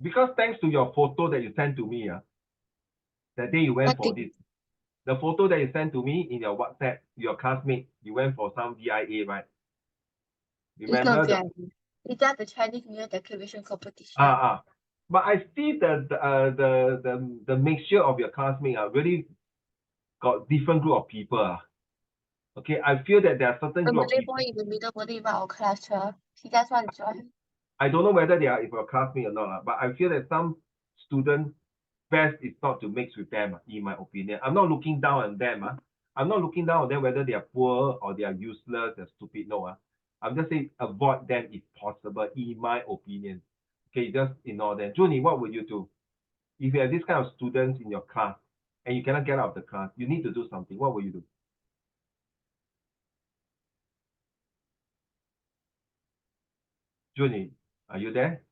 A: Because thanks to your photo that you sent to me, that day you went for this. The photo that you sent to me in your WhatsApp, your classmate, you went for some VIA, right? Remember?
E: It's not VIA. It's just the Chinese New Year Declaration competition.
A: But I see the mixture of your classmates really got different group of people. Okay, I feel that there are certain
E: The
A: group of
E: Malay
A: people.
E: boy in the middle body in our class, he just want to join.
A: I don't know whether they are your classmate or not, but I feel that some students best is not to mix with them, in my opinion. I'm not looking down on them. I'm not looking down on them whether they are poor or they are useless, they're stupid. No, I'm just saying avoid them if possible, in my opinion. Okay, just ignore them. Junie, what will you do? If you have this kind of students in your class and you cannot get out of the class, you need to do something. What will you do? Junie, are you there?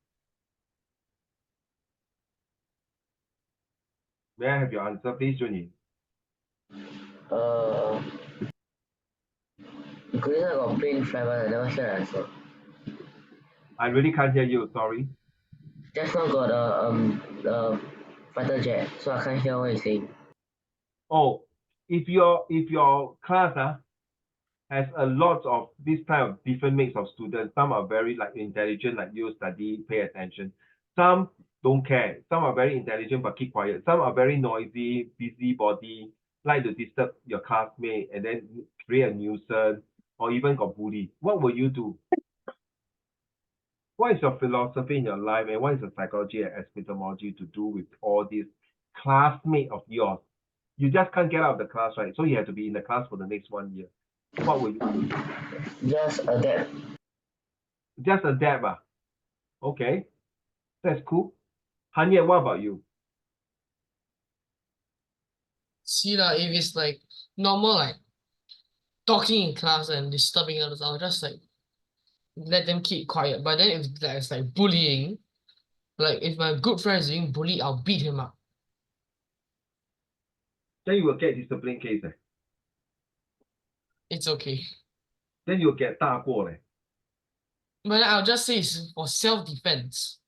A: May I have your answer, please, Junie?
F: Because I got plane flight, I never hear the answer.
A: I really can't hear you, sorry.
F: Just now got a fighter jet, so I can't hear what you're saying.
A: Oh, if your class has a lot of this type of different mix of students, some are very intelligent, like you study, pay attention. Some don't care. Some are very intelligent but keep quiet. Some are very noisy, busybody, like to disturb your classmate and then create a nuisance or even got bullied. What will you do? What is your philosophy in your life and what is the psychology and epistemology to do with all these classmates of yours? You just can't get out of the class, right? So you have to be in the class for the next 1 year. What will you do?
F: Just adapt.
A: Just adapt. Okay, that's cool. Hanya, what about you?
C: See if it's like normal, like talking in class and disturbing others, I'll just like let them keep quiet. But then if there's like bullying, like if my good friend is being bullied, I'll beat him up.
A: Then you will get discipline case.
C: It's okay.
A: Then you'll get 大过.
C: But I'll just say it's for self-defense.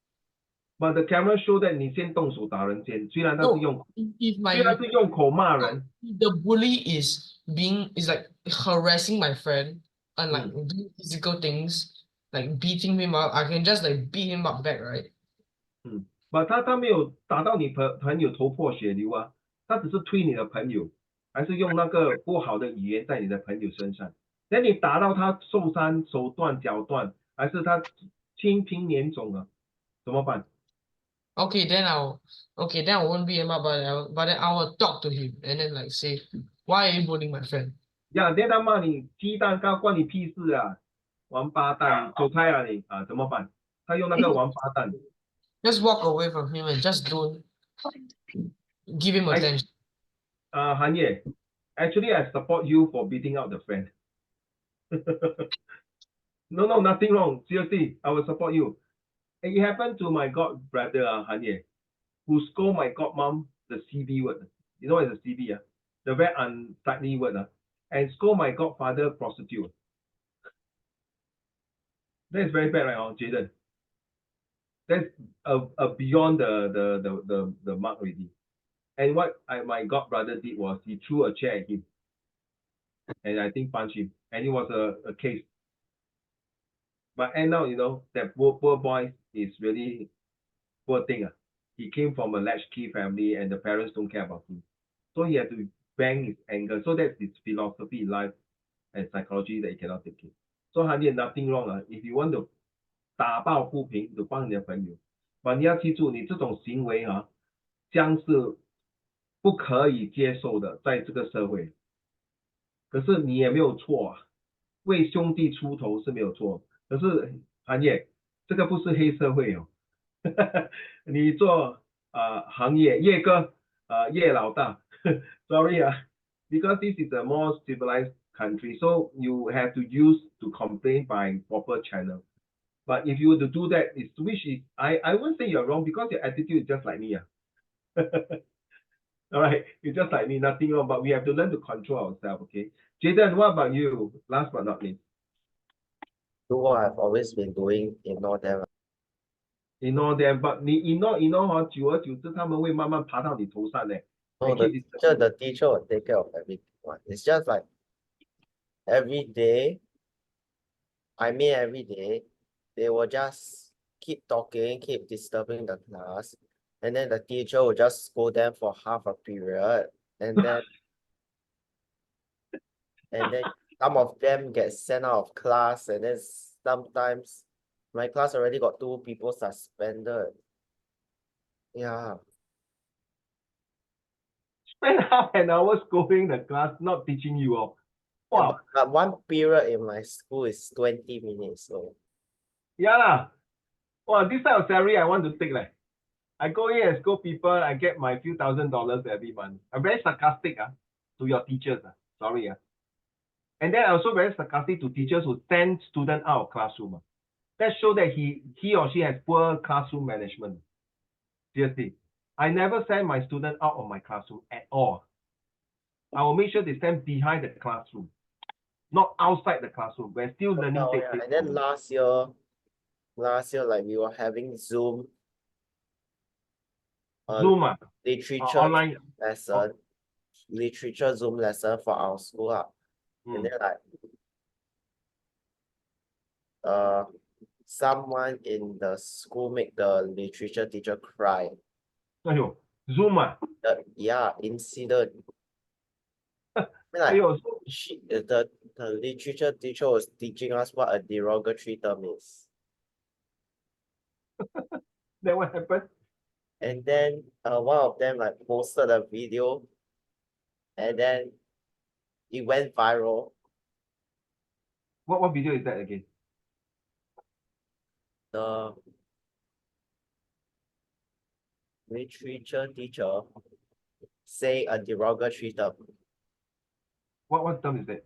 A: But the camera show that 你先动手打人先，虽然他是用
C: if
A: 口骂人。
C: the bully is like harassing my friend and like doing physical things, like beating him up, I can just like beat him up back, right?
A: But 他没有打到你朋友头破血流他只是推你的朋友还是用那个不好的语言在你的朋友身上？那你打到他受伤、手断、脚断，还是他清平年肿了，怎么办？
C: Okay, then I won't be Emma, but then I will talk to him and then like say, why are you bullying my friend?
A: 呀，那他骂你鸡蛋糕关你屁事啊，王八蛋，走开啊你啊，怎么办？他用那个王八蛋。
C: Just walk away from him and just don't give him attention.
A: 韩烨 actually I support you for beating out the friend. No, nothing wrong. Seriously, I will support you. It happened to my god brother, Han Ye, who scold my godmom the CB word. You know what is the CB? The very unsightly word. And scold my godfather prostitute. That is very bad, right, Jaden? That's beyond the mark already. And what my god brother did was he threw a chair at him. And I think punched him. And it was a case. But end out, that poor boy is really poor thing. He came from a latchkey family and the parents don't care about him. So he had to bang his anger. So that's his philosophy in life and psychology that he cannot take it. So honey, nothing wrong. If you want to 打抱不平 to 帮你的朋友， but 你要记住，你这种行为将是不可以接受的，在这个社会。可是你也没有错啊，为兄弟出头是没有错。可是韩烨，这个不是黑社会哦。你做行业叶哥叶老大，sorry because this is a more civilized country, so you have to use to complain by proper channel. But if you were to do that, which is I won't say you're wrong because your attitude is just like me. All right, you're just like me, nothing wrong, but we have to learn to control ourselves, okay? Jaden, what about you? Last but not least.
B: Do what I've always been doing, ignore them.
A: Ignore them, but 你 ignore 久而久之，他们会慢慢爬到你头上嘞。
B: No, the teacher will take care of everything. It's just like every day, every day, they will just keep talking, keep disturbing the class, and then the teacher will just scold them for half a period, and then some of them get sent out of class, and then sometimes my class already got 2 people suspended. Yeah.
A: Spend half an hour scolding the class, not teaching you all. Wow.
B: But one period in my school is 20 minutes. So
A: Yeah lah. Wow, this type of salary I want to take like. I go here and scold people, I get my few $1,000s every month. I'm very sarcastic to your teachers. Sorry. And then also very sarcastic to teachers who send students out of classroom. That shows that he or she has poor classroom management. Seriously. I never send my student out of my classroom at all. I will make sure they stand behind the classroom, not outside the classroom. We're still learning.
B: oh, yeah. And then last year like we were having Zoom
A: Zoom
B: literature
A: online
B: lesson, literature Zoom lesson for our school. And then like someone in the school make the literature teacher cry.
A: Zoom
B: Yeah, incident. Like the literature teacher was teaching us what a derogatory term is.
A: Then what happened?
B: And then one of them like posted a video, and then it went viral.
A: What video is that again?
B: The literature teacher say a derogatory term.
A: What term is that?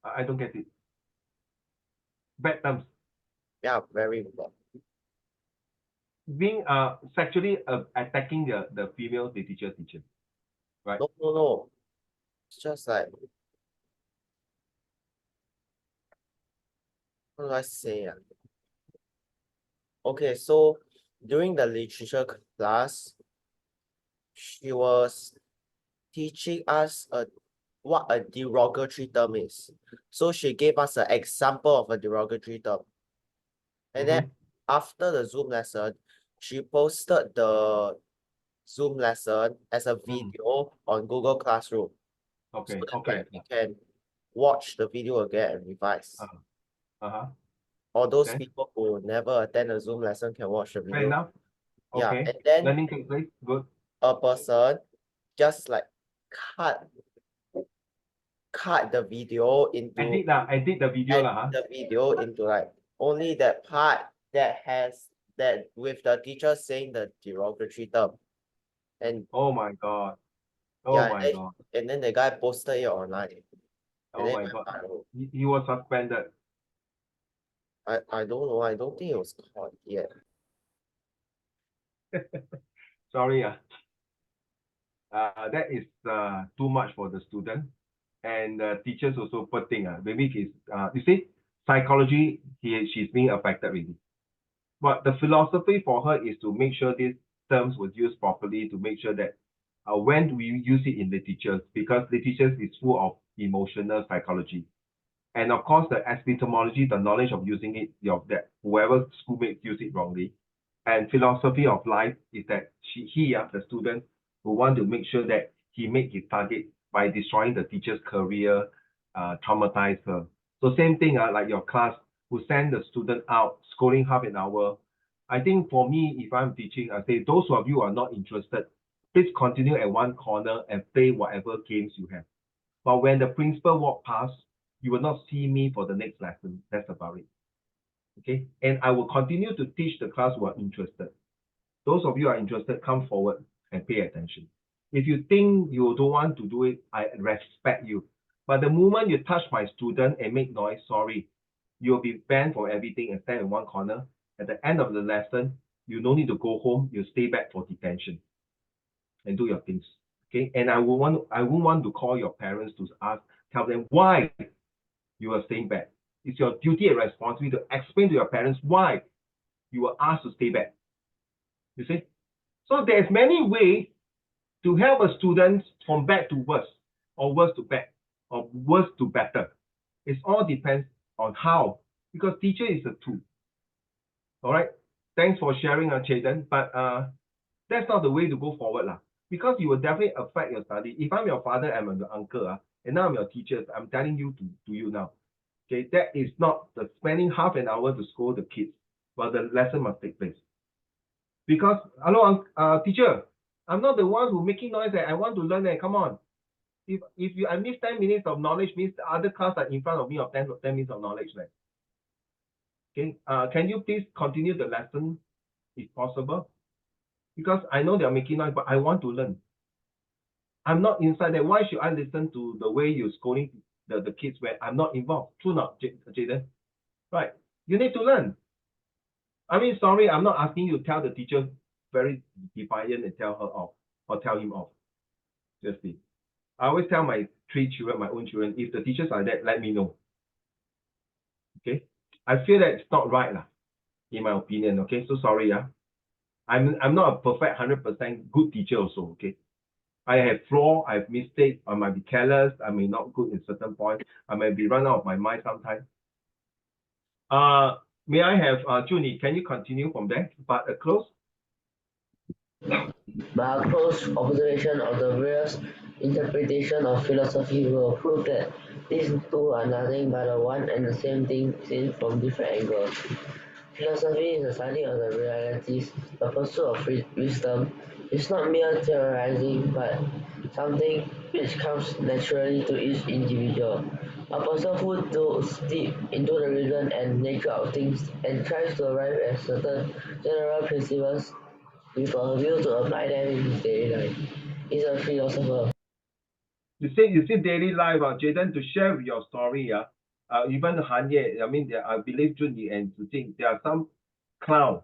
A: I don't get it. Bad terms.
B: Yeah, very bad.
A: Being sexually attacking the female teacher. Right?
B: No. It's just like, what do I say? Okay, so during the literature class, she was teaching us what a derogatory term is. So she gave us an example of a derogatory term. And then after the Zoom lesson, she posted the Zoom lesson as a video on Google Classroom.
A: Okay,
B: so that
A: okay.
B: like, we can watch the video again and revise.
A: Uh-huh.
B: Or those
A: Then?
B: people who never attend a Zoom lesson can watch the
A: Fair
B: video.
A: enough.
B: Yeah,
A: Okay.
B: and then
A: Learning takes place. Good.
B: a person just like cut the video into
A: Edit the video lah, huh?
B: the video into like only that part that has that with the teacher saying the derogatory term. And
A: Oh my God. Oh
B: yeah,
A: my God.
B: and then the guy posted it online. And
A: Oh
B: then
A: my
B: it
A: God.
B: went viral.
A: He was suspended.
B: I don't know. I don't think it was caught yet.
A: Sorry. That is too much for the student. And teachers also poor thing. Maybe he's you see, psychology, she's being affected really. But the philosophy for her is to make sure these terms were used properly, to make sure that when we use it in literatures, because literatures is full of emotional psychology. And of course, the epistemology, the knowledge of using it, that whoever schoolmates use it wrongly. And philosophy of life is that the student, who want to make sure that he make his target by destroying the teacher's career, traumatize her. So same thing, like your class, who send the student out, scolding half an hour. I think for me, if I'm teaching, I say, those of you who are not interested, please continue at one corner and play whatever games you have. But when the principal walk past, you will not see me for the next lesson. That's about it. Okay. And I will continue to teach the class who are interested. Those of you who are interested, come forward and pay attention. If you think you don't want to do it, I respect you. But the moment you touch my student and make noise, sorry, you'll be banned for everything and stand in one corner. At the end of the lesson, you don't need to go home. You stay back for detention and do your things. Okay. And I won't want to call your parents to tell them why you are staying back. It's your duty and responsibility to explain to your parents why you were asked to stay back. You see? So there's many ways to help a student from bad to worse, or worse to bad, or worse to better. It all depends on how, because teacher is a tool. All right. Thanks for sharing, Chetan. But that's not the way to go forward, because you will definitely affect your study. If I'm your father, I'm your uncle, and now I'm your teacher, I'm telling you to you now. Okay, that is not the spending half an hour to scold the kids, but the lesson must take place. Because, hello, teacher, I'm not the one who making noise. I want to learn. Come on. If I miss 10 minutes of knowledge, means the other class are in front of me of 10 minutes of knowledge. Okay, can you please continue the lesson if possible? Because I know they're making noise, but I want to learn. I'm not inside there. Why should I listen to the way you're scolding the kids where I'm not involved? True not, Jaden? Right. You need to learn. I mean, sorry, I'm not asking you to tell the teacher very defiant and tell her off or tell him off. Just be. I always tell my 3 children, my own children, if the teachers are that, let me know. Okay. I feel that it's not right, in my opinion. Okay. So sorry, I'm not a perfect 100% good teacher also. Okay. I have flaw, I have mistakes, I might be careless, I may not good in certain points, I may be run out of my mind sometimes. May I have Junie, can you continue from there? But a close?
F: By a close observation of the various interpretations of philosophy will prove that these two are nothing but the one and the same thing seen from different angles. Philosophy is the study of the realities, the pursuit of wisdom. It's not mere theorizing, but something which comes naturally to each individual. A person who digs deep into the reason and nature of things and tries to arrive at certain general principles with a view to apply them in his daily life is a philosopher.
A: You see daily life, Jaden, to share with your story, even Han Ye, I mean, I believe Junie and Zijing, there are some clown,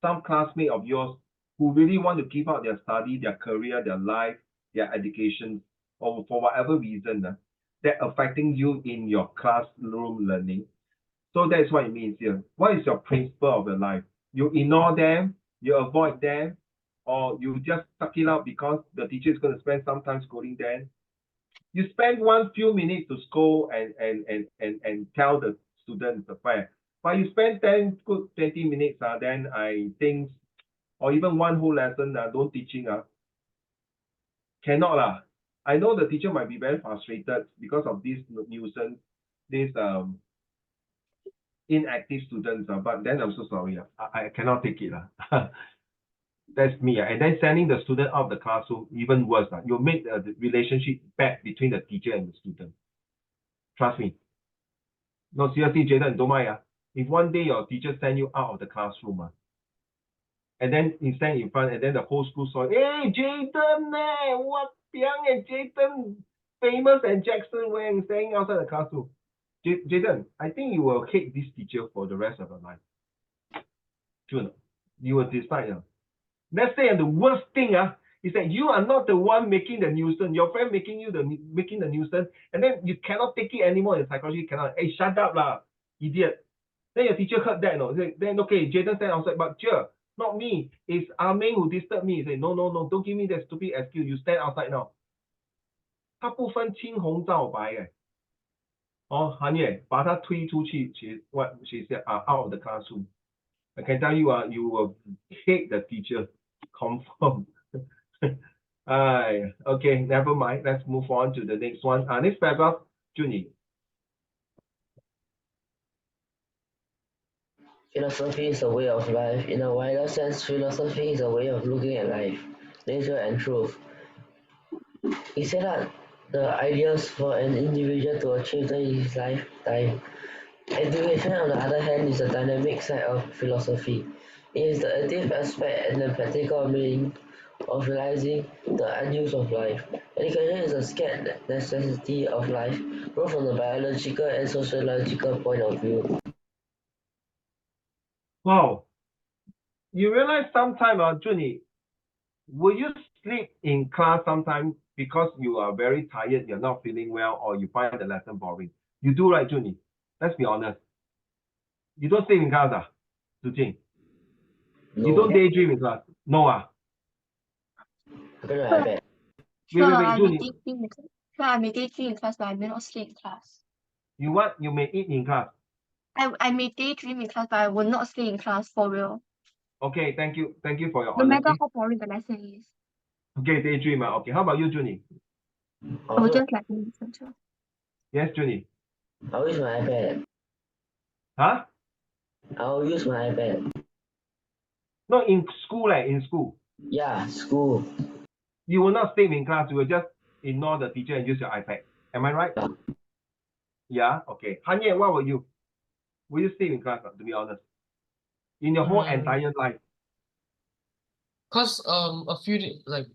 A: some classmate of yours who really want to give up their study, their career, their life, their education, or for whatever reason, that affecting you in your classroom learning. So that's what it means here. What is your principle of your life? You ignore them, you avoid them, or you just suck it out because the teacher is going to spend some time scolding them. You spend one few minutes to scold and tell the students the fact. But you spend 10 good 20 minutes, then I think, or even one whole lesson, don't teaching, cannot I know the teacher might be very frustrated because of this nuisance, this inactive students, but then I'm so sorry. I cannot take it. That's me. And then sending the student out of the classroom, even worse. You make the relationship bad between the teacher and the student. Trust me. No, seriously, Jaden, don't mind. If one day your teacher send you out of the classroom, and then you stand in front, and then the whole school saw, hey, Jaden, what young and Jaden, famous and Jackson Wang staying outside the classroom. Jaden, I think you will hate this teacher for the rest of your life. True, you will decide. Let's say, and the worst thing is that you are not the one making the nuisance. Your friend making the nuisance, and then you cannot take it anymore. In psychology, you cannot. Hey, shut up, lah, idiot. Then your teacher heard that, no. Then okay, Jaden stand outside, but sure, not me. It's Ming who disturbed me. He say, no, don't give me that stupid excuse. You stand outside now. 他不分青红皂白哎。哦，韩月把他推出去，what she said out of the classroom. I can tell you you will hate the teacher, confirm. Okay, never mind. Let's move on to the next one. Next paragraph, Junie.
F: Philosophy is a way of life. In a wider sense, philosophy is a way of looking at life, nature, and truth. It set out the ideas for an individual to achieve in his lifetime. Education, on the other hand, is the dynamic side of philosophy. It is the active aspect and the practical meaning of realizing the ideals of life. Education is a scared necessity of life, both from the biological and sociological point of view.
A: Wow. You realize sometime, Junie, will you sleep in class sometimes because you are very tired, you're not feeling well, or you find the lesson boring? You do, right, Junie? Let's be honest. You don't sleep in class, Zujing?
F: No.
A: You don't daydream in class? No,
F: Open my iPad.
E: Sure,
A: wait,
E: I may
A: Junie.
E: daydream in class. Sure, I may daydream in class, but I may not sleep in class.
A: You what? You may eat in class.
E: I may daydream in class, but I will not stay in class for real.
A: Okay, thank you. Thank you for your
E: No matter
A: honesty.
E: how boring the lesson is.
A: Okay, daydream. Okay, how about you, Junie?
E: I will just like listen to.
A: Yes, Junie.
F: I'll use my iPad.
A: Huh?
F: I'll use my iPad.
A: No, in school, in school.
F: Yeah, school.
A: You will not stay in class. You will just ignore the teacher and use your iPad. Am I right?
F: Yeah.
A: Yeah? Okay. Hanye, what will you? Will you stay in class, to be honest? In your whole entire life?
C: Cause like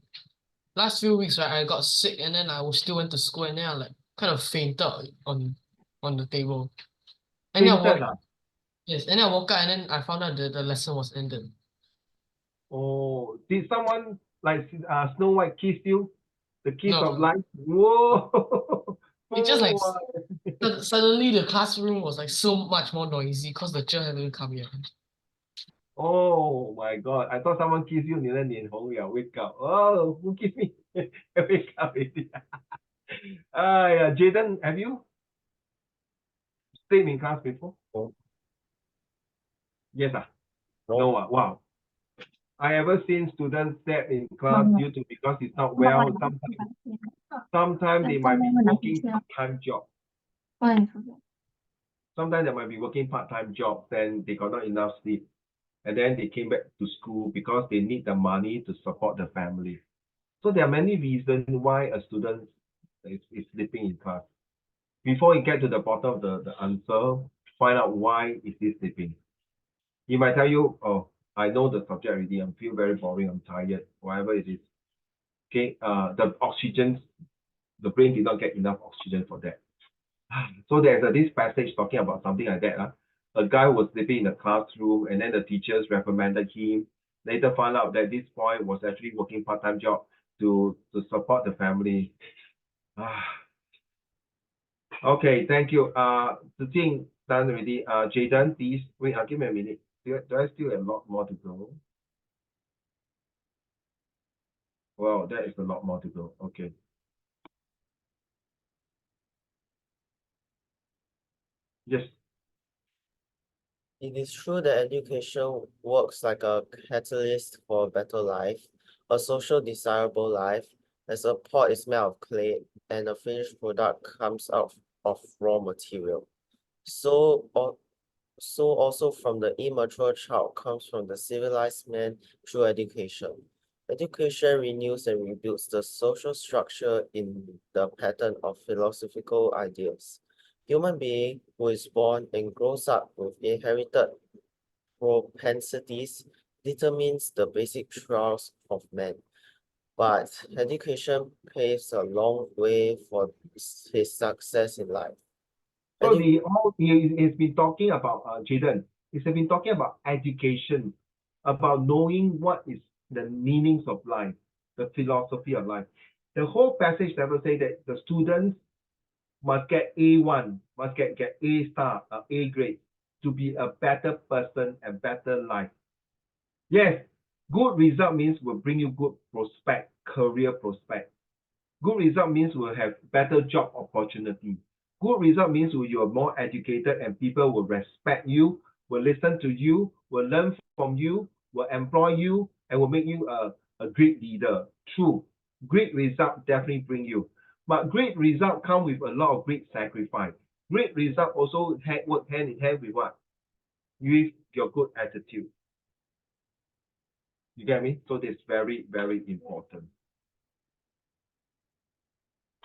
C: last few weeks, right, I got sick and then I still went to school and then I like kind of fainted on the table. And then I
A: Fainted,
C: woke, yes, and then I woke up and then I found out that the lesson was ended.
A: Oh, did someone like Snow White kiss you? The kiss
C: No,
A: of life? Whoa!
C: it just like
A: Oh,
C: suddenly the classroom was like so much more noisy because the teacher hadn't come yet.
A: oh my God! I thought someone kissed you, 你的脸红了, wake up. Oh, who kissed me? Wake up already. Yeah, Jaden, have you stayed in class before?
F: No.
A: Yes,
F: No.
A: No, wow. I ever seen students step in class due to because it's not well. Sometimes they might be working part-time job. Sometimes they might be working part-time job, then they got not enough sleep. And then they came back to school because they need the money to support the family. So there are many reasons why a student is sleeping in class. Before you get to the bottom of the answer, find out why is he sleeping. He might tell you, oh, I know the subject already. I feel very boring. I'm tired. Whatever it is. Okay. The oxygen, the brain did not get enough oxygen for that. So there's this passage talking about something like that. A guy was sleeping in the classroom, and then the teachers reprimanded him. Later found out that this boy was actually working part-time job to support the family. Okay, thank you. Zijing done already. Jaden, please wait. Give me a minute. Do I still have a lot more to go? Wow, that is a lot more to go. Okay. Yes.
B: It is true that education works like a catalyst for a better life, a social desirable life, as a pot is made of clay and a finished product comes out of raw material. So, so also from the immature child comes from the civilized man through education. Education renews and rebuilds the social structure in the pattern of philosophical ideals. Human being who is born and grows up with inherited propensities determines the basic traits of man. But education paves a long way for his success in life.
A: So
B: Edu-
A: he's been talking about Jaden. He's been talking about education, about knowing what is the meanings of life, the philosophy of life. The whole passage never say that the students must get A1, must get A star, A grade to be a better person and better life. Yes, good result means will bring you good prospect, career prospect. Good result means we'll have better job opportunity. Good result means you are more educated and people will respect you, will listen to you, will learn from you, will employ you, and will make you a great leader. True. Great result definitely bring you. But great result come with a lot of great sacrifice. Great result also work hand in hand with what? With your good attitude. You get me? So this is very, very important.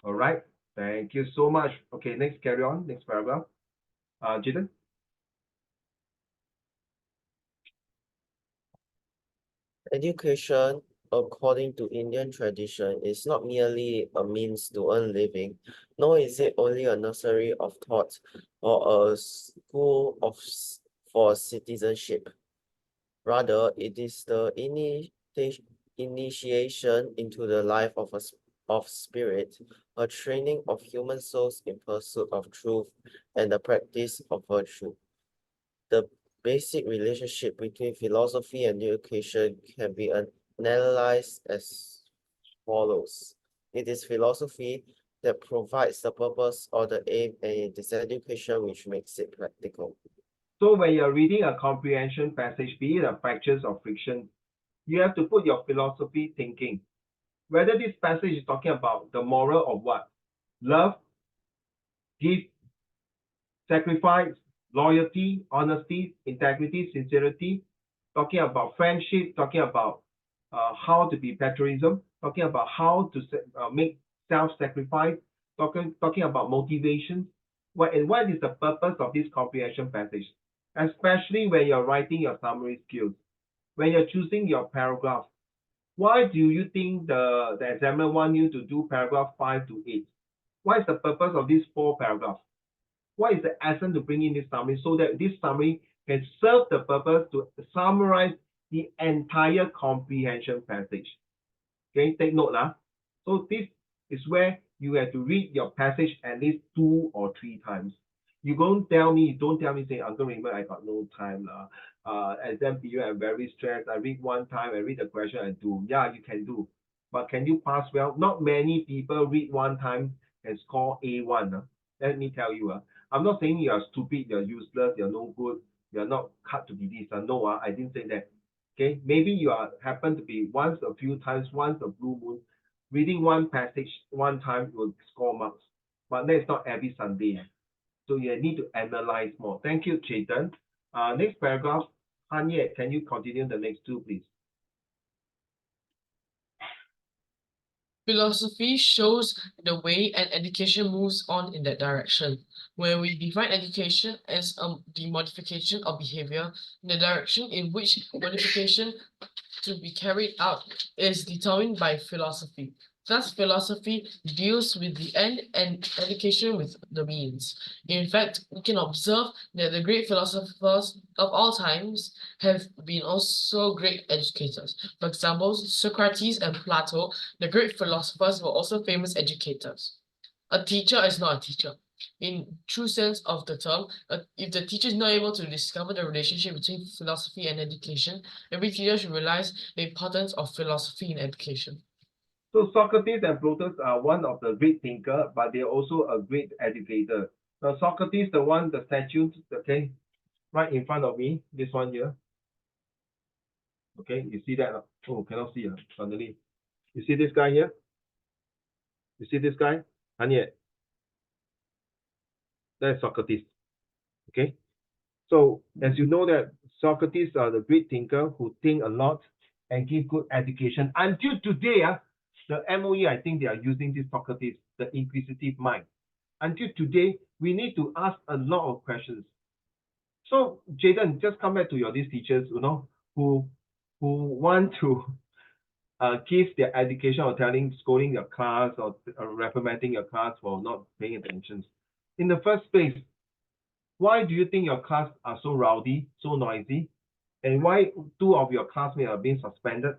A: All right. Thank you so much. Okay, next, carry on. Next paragraph. Jaden.
B: Education, according to Indian tradition, is not merely a means to earn living, nor is it only a nursery of thought or a school for citizenship. Rather, it is the initiation into the life of spirit, a training of human souls in pursuit of truth and the practice of virtue. The basic relationship between philosophy and education can be analyzed as follows. It is philosophy that provides the purpose or the aim, and it is education which makes it practical.
A: So when you're reading a comprehension passage, be it a fractions or friction, you have to put your philosophy thinking. Whether this passage is talking about the moral of what? Love, give, sacrifice, loyalty, honesty, integrity, sincerity, talking about friendship, talking about how to be patriotism, talking about how to make self-sacrifice, talking about motivation. And what is the purpose of this comprehension passage? Especially when you're writing your summary skills, when you're choosing your paragraph. Why do you think the examiner want you to do paragraph 5 to 8? What is the purpose of these 4 paragraphs? What is the essence to bring in this summary so that this summary can serve the purpose to summarize the entire comprehension passage? Okay, take note now. So this is where you have to read your passage at least 2 or 3 times. You don't tell me, say, Uncle Raymond, I got no time. Exam period, I'm very stressed. I read one time, I read the question and do. Yeah, you can do. But can you pass well? Not many people read one time and score A1. Let me tell you. I'm not saying you're stupid, you're useless, you're no good, you're not cut to be this. No, I didn't say that. Okay, maybe you happen to be once a few times, once a blue moon, reading one passage one time will score marks. But that's not every Sunday. So you need to analyze more. Thank you, Chetan. Next paragraph, Hanye, can you continue the next 2, please?
C: Philosophy shows the way and education moves on in that direction. Where we define education as the modification of behavior, the direction in which modification to be carried out is determined by philosophy. Thus, philosophy deals with the end and education with the means. In fact, we can observe that the great philosophers of all times have been also great educators. For example, Socrates and Plato, the great philosophers, were also famous educators. A teacher is not a teacher. In true sense of the term, if the teacher is not able to discover the relationship between philosophy and education, every teacher should realize the importance of philosophy in education.
A: So Socrates and Plato are one of the great thinker, but they're also a great educator. Now Socrates, the statue, okay, right in front of me, this one here. Okay, you see that? Oh, cannot see suddenly. You see this guy here? You see this guy? Hanye. That's Socrates. Okay. So as you know that Socrates are the great thinker who think a lot and give good education. Until today, the MOE, I think they are using this Socrates, the inquisitive mind. Until today, we need to ask a lot of questions. So Jaden, just come back to your these teachers, who want to give their education or scolding your class or reprimanding your class for not paying attention. In the first place, why do you think your class are so rowdy, so noisy? And why 2 of your classmates are being suspended?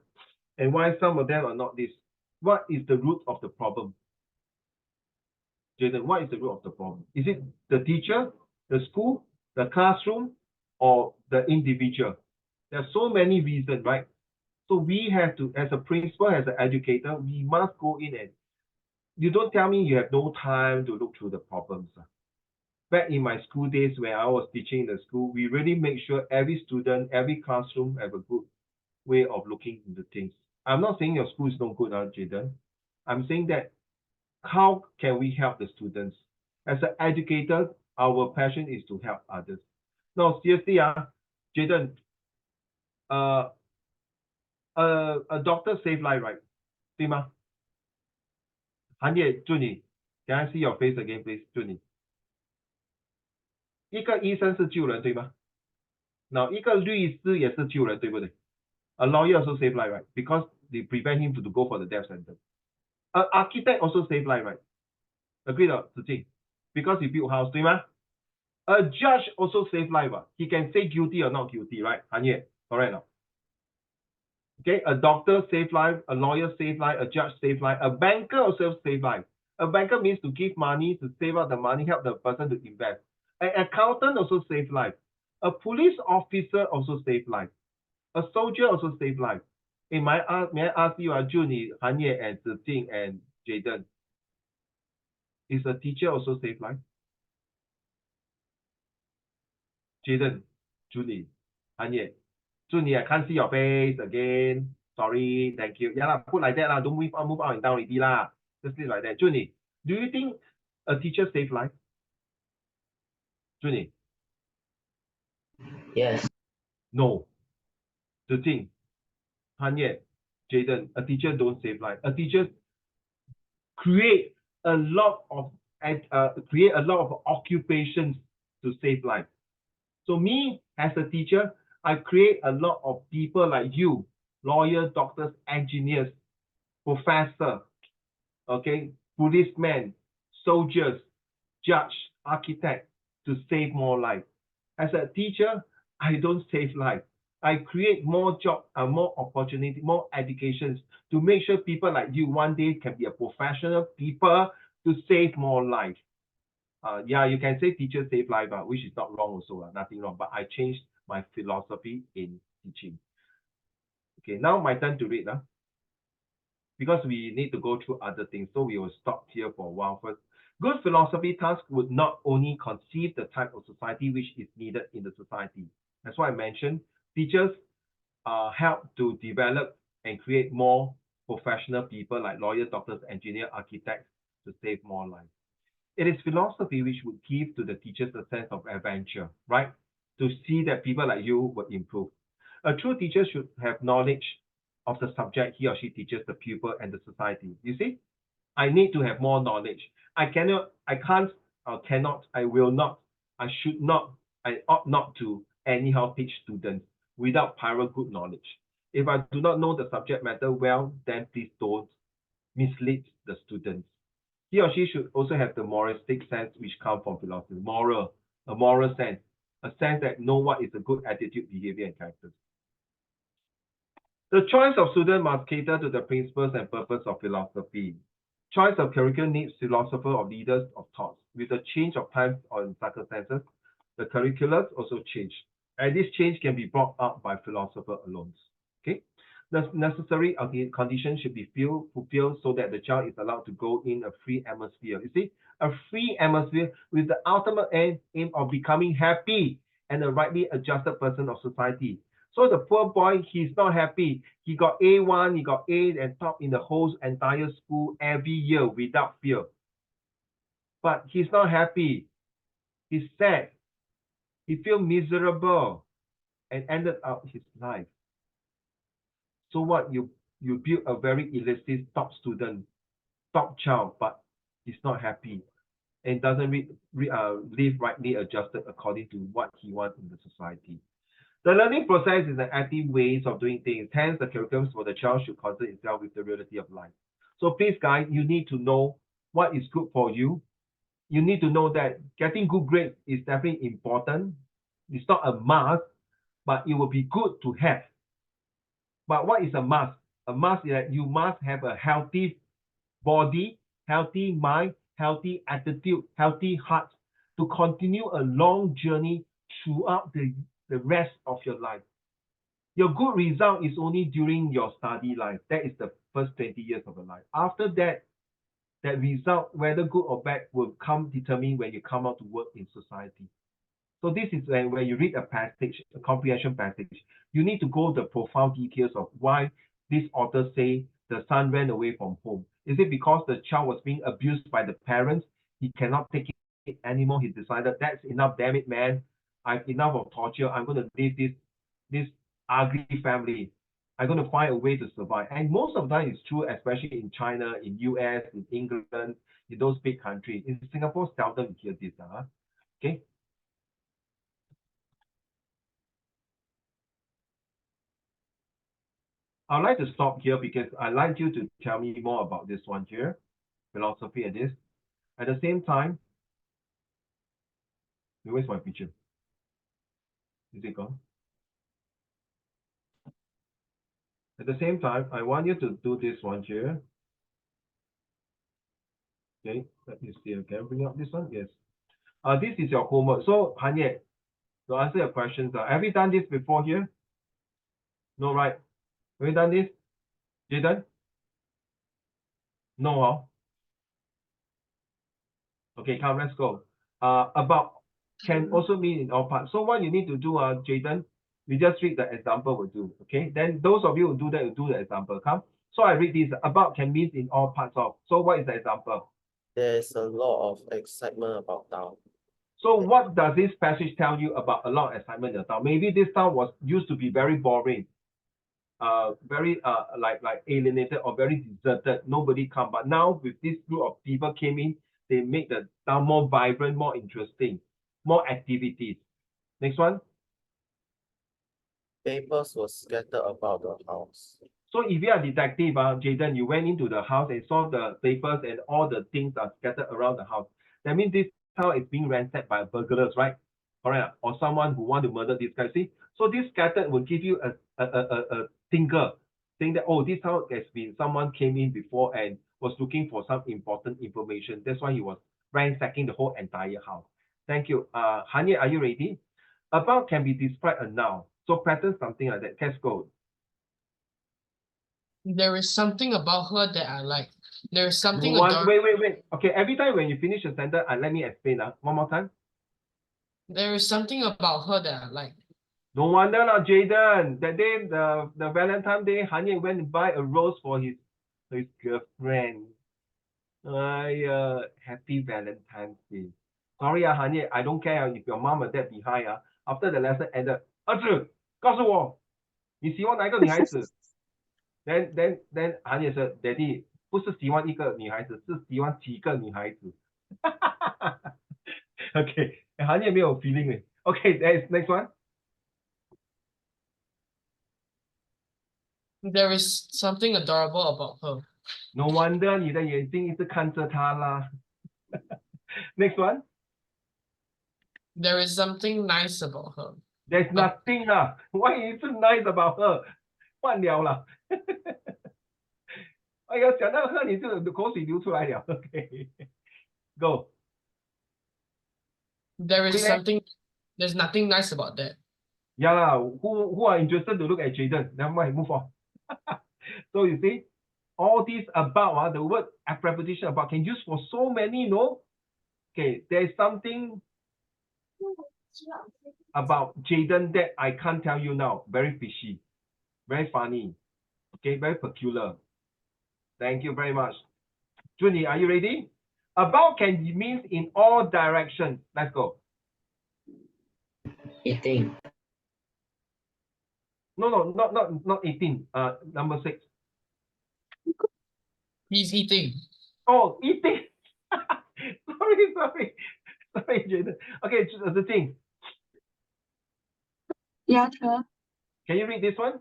A: And why some of them are not this? What is the root of the problem? Jaden, what is the root of the problem? Is it the teacher, the school, the classroom, or the individual? There are so many reasons, right? So we have to, as a principal, as an educator, we must go in and you don't tell me you have no time to look through the problems. Back in my school days when I was teaching in the school, we really make sure every student, every classroom have a good way of looking into things. I'm not saying your school is no good, Jaden. I'm saying that how can we help the students? As an educator, our passion is to help others. No, seriously, Jaden, a doctor save life, right? 对吗？韩业，祝你 Can I see your face again, please? 祝你。一个医生是救人，对吗？那一个律师也是救人，对不对？ A lawyer also save life, right? Because they prevent him to go for the death sentence. An architect also save life, right? Agree 的，子敬 Because he built house, 对吗？ A judge also save life, he can say guilty or not guilty, right? 韩业 correct 了。Okay, a doctor save life, a lawyer save life, a judge save life, a banker also save life. A banker means to give money, to save up the money, help the person to invest. An accountant also save life. A police officer also save life. A soldier also save life. Hey, may I ask you, Junie, Hanye, and Zijing, and Jaden, is a teacher also save life? Jaden, Junie, Hanye, Junie, I can't see your face again. Sorry, thank you. Yeah, put like that, don't move out and down already. Just leave like that. Junie, do you think a teacher save life? Junie?
F: Yes.
A: No. Zijing, Hanye, Jaden, a teacher don't save life. A teacher create a lot of occupations to save life. So me as a teacher, I create a lot of people like you, lawyers, doctors, engineers, professor, okay, policemen, soldiers, judge, architect to save more life. As a teacher, I don't save life. I create more jobs and more opportunity, more educations to make sure people like you one day can be a professional people to save more life. Yeah, you can say teachers save life, which is not wrong also, nothing wrong. But I changed my philosophy in teaching. Okay, now my turn to read. Because we need to go through other things, so we will stop here for a while first. Good philosophy task would not only conceive the type of society which is needed in the society. That's why I mentioned teachers help to develop and create more professional people like lawyers, doctors, engineers, architects to save more lives. It is philosophy which would give to the teachers a sense of adventure, right? To see that people like you will improve. A true teacher should have knowledge of the subject he or she teaches the pupil and the society. You see, I need to have more knowledge. I cannot, I can't, I cannot, I will not, I should not, I ought not to anyhow teach students without prior good knowledge. If I do not know the subject matter well, then please don't mislead the students. He or she should also have the moralistic sense which comes from philosophy. A moral sense, a sense that know what is a good attitude, behavior, and character. The choice of student must cater to the principles and purpose of philosophy. Choice of curriculum needs philosophers or leaders of thoughts. With the change of times or circumstances, the curriculum also change. And this change can be brought up by philosophers alone. Okay? The necessary conditions should be fulfilled so that the child is allowed to go in a free atmosphere. You see, a free atmosphere with the ultimate aim of becoming happy and a rightly adjusted person of society. So the poor boy, he's not happy. He got A1, he got A and top in the whole entire school every year without fail. But he's not happy. He's sad. He feels miserable and ended up his life. So what? You build a very illicit top student, top child, but he's not happy and doesn't live rightly adjusted according to what he wants in the society. The learning process is an active ways of doing things. Hence, the curriculum for the child should concern itself with the reality of life. So please, guys, you need to know what is good for you. You need to know that getting good grades is definitely important. It's not a must, but it will be good to have. But what is a must? A must is that you must have a healthy body, healthy mind, healthy attitude, healthy heart to continue a long journey throughout the rest of your life. Your good result is only during your study life. That is the first 20 years of your life. After that, that result, whether good or bad, will come determined when you come out to work in society. So this is when you read a passage, a comprehension passage, you need to go the profound details of why this author say the son ran away from home. Is it because the child was being abused by the parents? He cannot take it anymore. He decided that's enough, damn it, man. I've enough of torture. I'm going to leave this ugly family. I'm going to find a way to survive. And most of the time it's true, especially in China, in US, in England, in those big countries. In Singapore, seldom hear this. Okay. I'd like to stop here because I'd like you to tell me more about this one here, philosophy and this. At the same time, where's my picture? Is it gone? At the same time, I want you to do this one here. Okay, let me see. Can I bring up this one? Yes. This is your homework. So, Hanye, to answer your questions, have you done this before here? No, right? Have you done this? Jaden? No, huh? Okay, come, let's go. About can also mean in all parts. So what you need to do, Jaden, we just read the example will do. Okay, then those of you who do that, will do the example. Come. So I read this. About can mean in all parts of. So what is the example?
B: There's a lot of excitement about town.
A: So what does this passage tell you about a lot of excitement in the town? Maybe this town was used to be very boring, very like alienated or very deserted. Nobody come. But now with this group of people came in, they make the town more vibrant, more interesting, more activities. Next one.
B: Papers were scattered about the house.
A: So if you are a detective, Jaden, you went into the house and saw the papers and all the things are scattered around the house. That means this house is being ransacked by burglars, right? Correct? Or someone who want to murder this guy. See, so this scattered will give you a thinker saying that, oh, this house has been someone came in before and was looking for some important information. That's why he was ransacking the whole entire house. Thank you. Hanye, are you ready? About can be described a noun. So pattern something like that. Let's go.
C: There is something about her that I like. There is something
A: Wait.
C: adorable.
A: Okay, every time when you finish a sentence, let me explain. One more time.
C: There is something about her that I like.
A: No wonder, Jaden. That day, the Valentine Day, Hanye went to buy a rose for his girlfriend. Happy Valentine's Day. Sorry, Hanye, I don't care if your mom or dad behind. After the lesson ended, 儿子，告诉我，你喜欢哪一个女孩子？then Hanye said, Daddy, 不是喜欢一个女孩子，是喜欢几个女孩子。Okay, Hanye 没有 feeling 诶。Okay, next one.
C: There is something adorable about her.
A: No wonder 你的眼睛一直看着她啦。Next one.
C: There is something nice about her.
A: There's nothing 啦。Why is it nice about her？ 换了啦。哎呀，讲到喝你就口水流出来了。Okay, go.
C: There's nothing nice about that.
A: Yeah lah. Who are interested to look at Jaden? Never mind, move on. So you see, all these about the word preposition about can use for so many, no? Okay, there's something about Jaden that I can't tell you now. Very fishy, very funny, okay, very peculiar. Thank you very much. Junie, are you ready? About can means in all directions. Let's go.
F: Eating.
A: No, not 18. Number 6.
C: He's eating.
A: Oh, eating. sorry, Jaden. Okay, the thing.
E: Yeah, sure.
A: Can you read this one?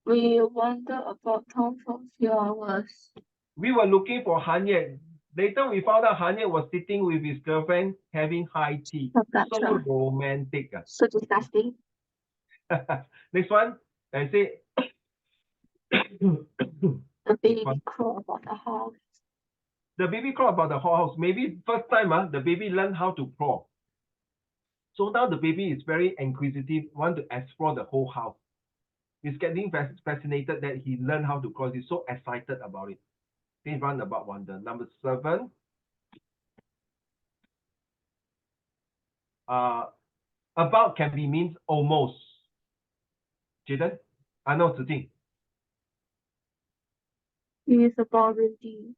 E: We wonder about town for a few hours.
A: We were looking for Hanye. Later, we found out Hanye was sitting with his girlfriend having high tea.
E: Stop that,
A: So
E: sir.
A: romantic.
E: So disgusting.
A: Next one. I say.
E: The baby
A: one.
E: crawl about the house.
A: The baby crawl about the whole house. Maybe first time, the baby learned how to crawl. So now the baby is very inquisitive, want to explore the whole house. He's getting fascinated that he learned how to crawl. He's so excited about it. Then run about wonder. Number 7. About can be means almost. Jaden? I know Zijing.
E: He is about ready.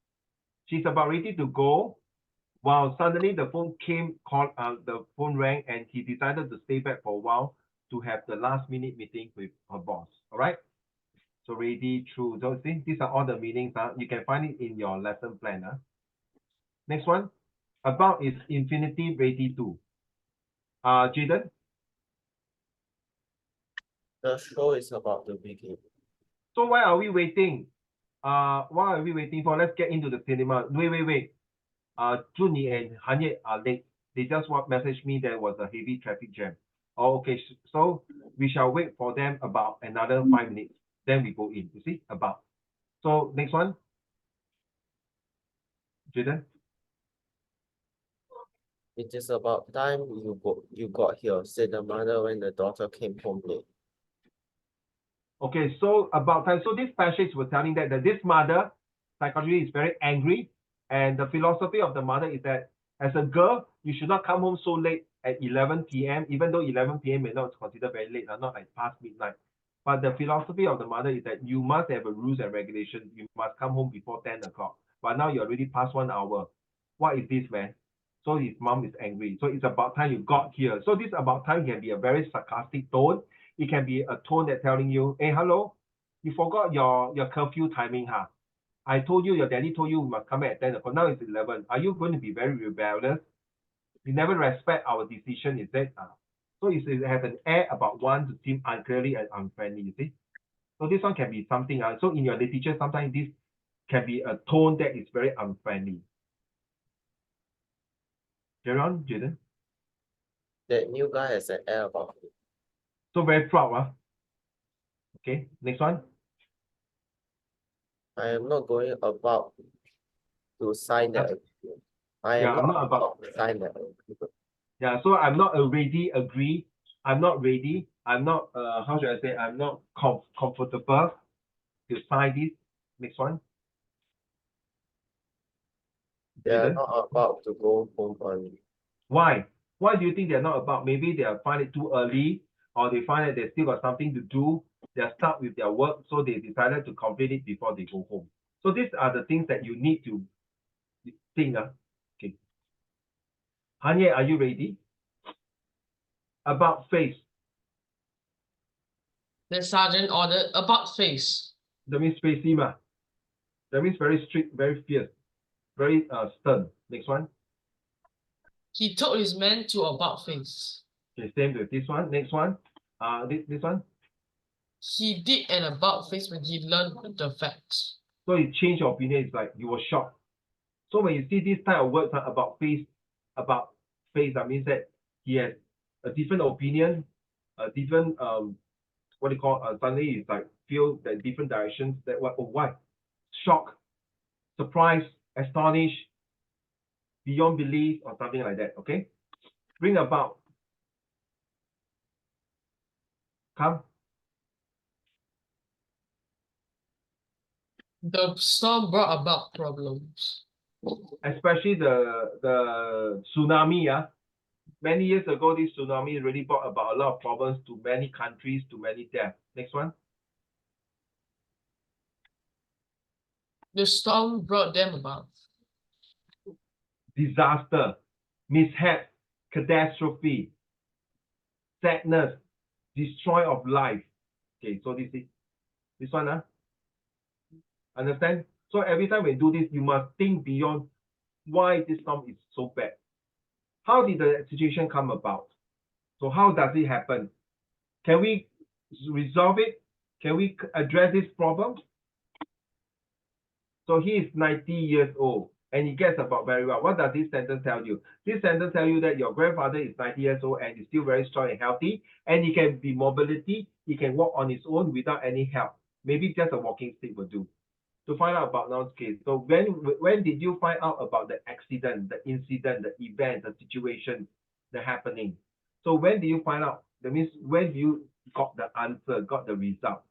A: She's about ready to go. Wow, suddenly the phone the phone rang and he decided to stay back for a while to have the last minute meeting with her boss. All right. So ready, true. So see, these are all the meanings. You can find it in your lesson plan. Next one. About is infinitive ready to. Jaden?
B: The show is about to begin.
A: So why are we waiting? What are we waiting for? Let's get into the cinema. Wait. Junie and Hanye are late. They just message me there was a heavy traffic jam. Oh, okay. So we shall wait for them about another 5 minutes. Then we go in. You see, about. So next one. Jaden?
B: It is about time you got here, said the mother when the daughter came home late.
A: Okay, so about time. So this passage was telling that this mother, psychologically, is very angry. And the philosophy of the mother is that as a girl, you should not come home so late at 11 p.m., even though 11 p.m. may not consider very late, not like past midnight. But the philosophy of the mother is that you must have a rules and regulation. You must come home before 10 o'clock. But now you're already past 1 hour. What is this, man? So his mom is angry. So it's about time you got here. So this about time can be a very sarcastic tone. It can be a tone that telling you, hey, hello, you forgot your curfew timing, huh? I told you, your daddy told you we must come back at 10 o'clock. Now it's 11. Are you going to be very rebellious? You never respect our decision, is it? So it has an air about one to seem unclearly and unfriendly, you see? So this one can be something. So in your literature, sometimes this can be a tone that is very unfriendly. Carry on, Jaden.
B: That new guy has an air about him.
A: So very proud, Okay, next one.
B: I am not going about to sign that agreement. I am
A: I'm
B: not
A: not about
B: to sign that agreement.
A: Yeah, so I'm not already agree. I'm not ready. I'm not how should I say? I'm not comfortable to sign this. Next one.
B: They are
A: Jaden?
B: not about to go home early.
A: Why? Why do you think they're not about? Maybe they find it too early, or they find that they still got something to do. They're stuck with their work, so they decided to complete it before they go home. So these are the things that you need to think. Okay. Hanye, are you ready? About face.
C: The sergeant ordered about face.
A: That means facey ma. That means very strict, very fierce, very stern. Next one.
C: He told his men to about face.
A: Okay, same with this one. Next one. This one.
C: He did an about face when he learned the facts.
A: So he changed your opinion. It's like you were shocked. So when you see this type of words about face, that means that he has a different opinion, a different what do you call suddenly it's like feel that different directions that why? Shock, surprise, astonished, beyond belief, or something like that. Okay? Bring about. Come.
C: The storm brought about problems.
A: Especially the tsunami, Many years ago, this tsunami really brought about a lot of problems to many countries, to many deaths. Next one.
C: The storm brought them about.
A: Disaster, mishap, catastrophe, sadness, destroy of life. Okay, so this one, understand? So every time we do this, you must think beyond why this storm is so bad. How did the situation come about? So how does it happen? Can we resolve it? Can we address this problem? So he is 90 years old and he gets about very well. What does this sentence tell you? This sentence tells you that your grandfather is 90 years old and is still very strong and healthy, and he can be mobility. He can walk on his own without any help. Maybe just a walking stick will do. To find out about Now's case. So when did you find out about the accident, the incident, the event, the situation, the happening? So when do you find out? That means when you got the answer, got the result.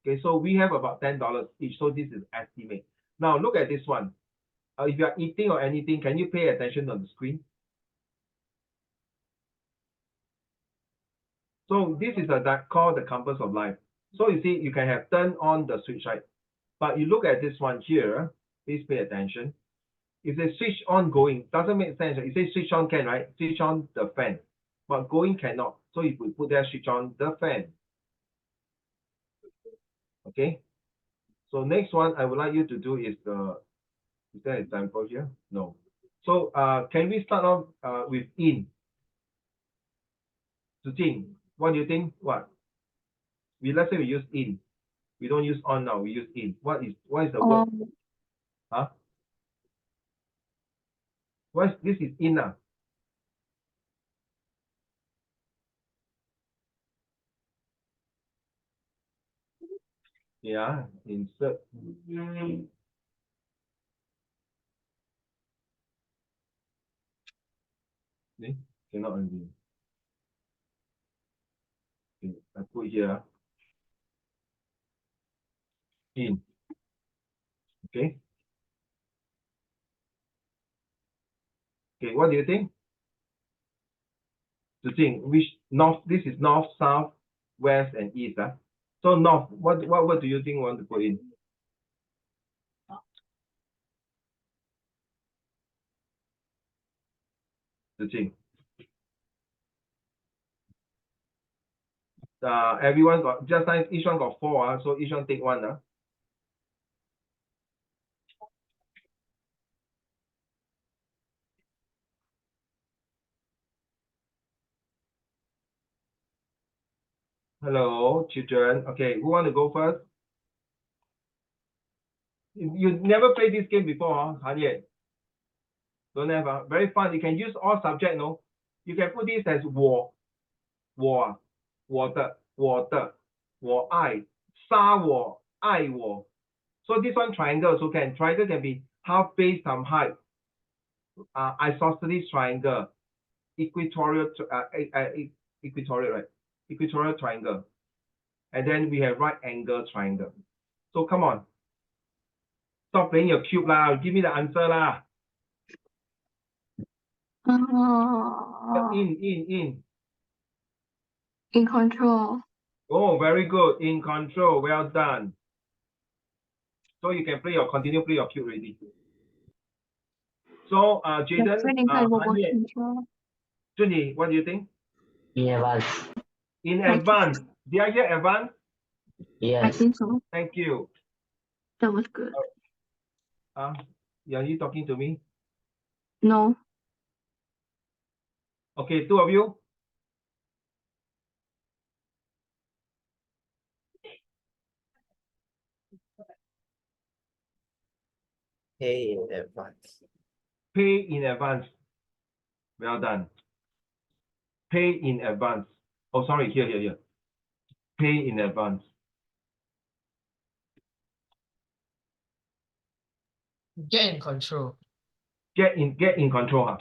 A: Okay, so we have about $10 each. So this is estimate. Now look at this one. If you are eating or anything, can you pay attention on the screen? So this is that called the compass of life. So you see, you can have turn on the switch, right? But you look at this one here, please pay attention. If they switch on going, doesn't make sense. You say switch on can, right? Switch on the fan, but going cannot. So if we put there, switch on the fan. Okay. So next one I would like you to do is is there an example here? No. So can we start off with in? To think. What do you think? What? Let's say we use in. We don't use on now. We use in. What is the word? Huh? This is in now. Yeah, insert. See? Cannot undo. Okay, I put here in. Okay. Okay, what do you think? To think which north, this is north, south, west, and east. So north, what do you think you want to put in? To think. Everyone got just nice, each one got 4, so each one take 1. Hello, children. Okay, who want to go first? You never played this game before, huh? Don't have, very fun. You can use all subject, no? You can put this as war, water, 我爱, 杀我, 爱我. So this one triangle also can. Triangle can be half base, some height. Isosceles triangle, equatorial, equatorial, right? Equatorial triangle. And then we have right angle triangle. So come on. Stop playing your cube lah. Give me the answer lah.
E: In control.
A: Oh, very good. In control. Well done. So you can continue play your cube already. So, Jaden, Junyi, what do you think?
F: In advance.
A: In advance. Did I hear advance?
F: Yes.
E: I think so.
A: Thank you.
E: That was good.
A: Are you talking to me?
E: No.
A: Okay, 2 of you.
B: Pay in advance.
A: Pay in advance. Well done. Pay in advance. Oh, sorry, here. Pay in advance.
C: Get in control.
A: Get in control.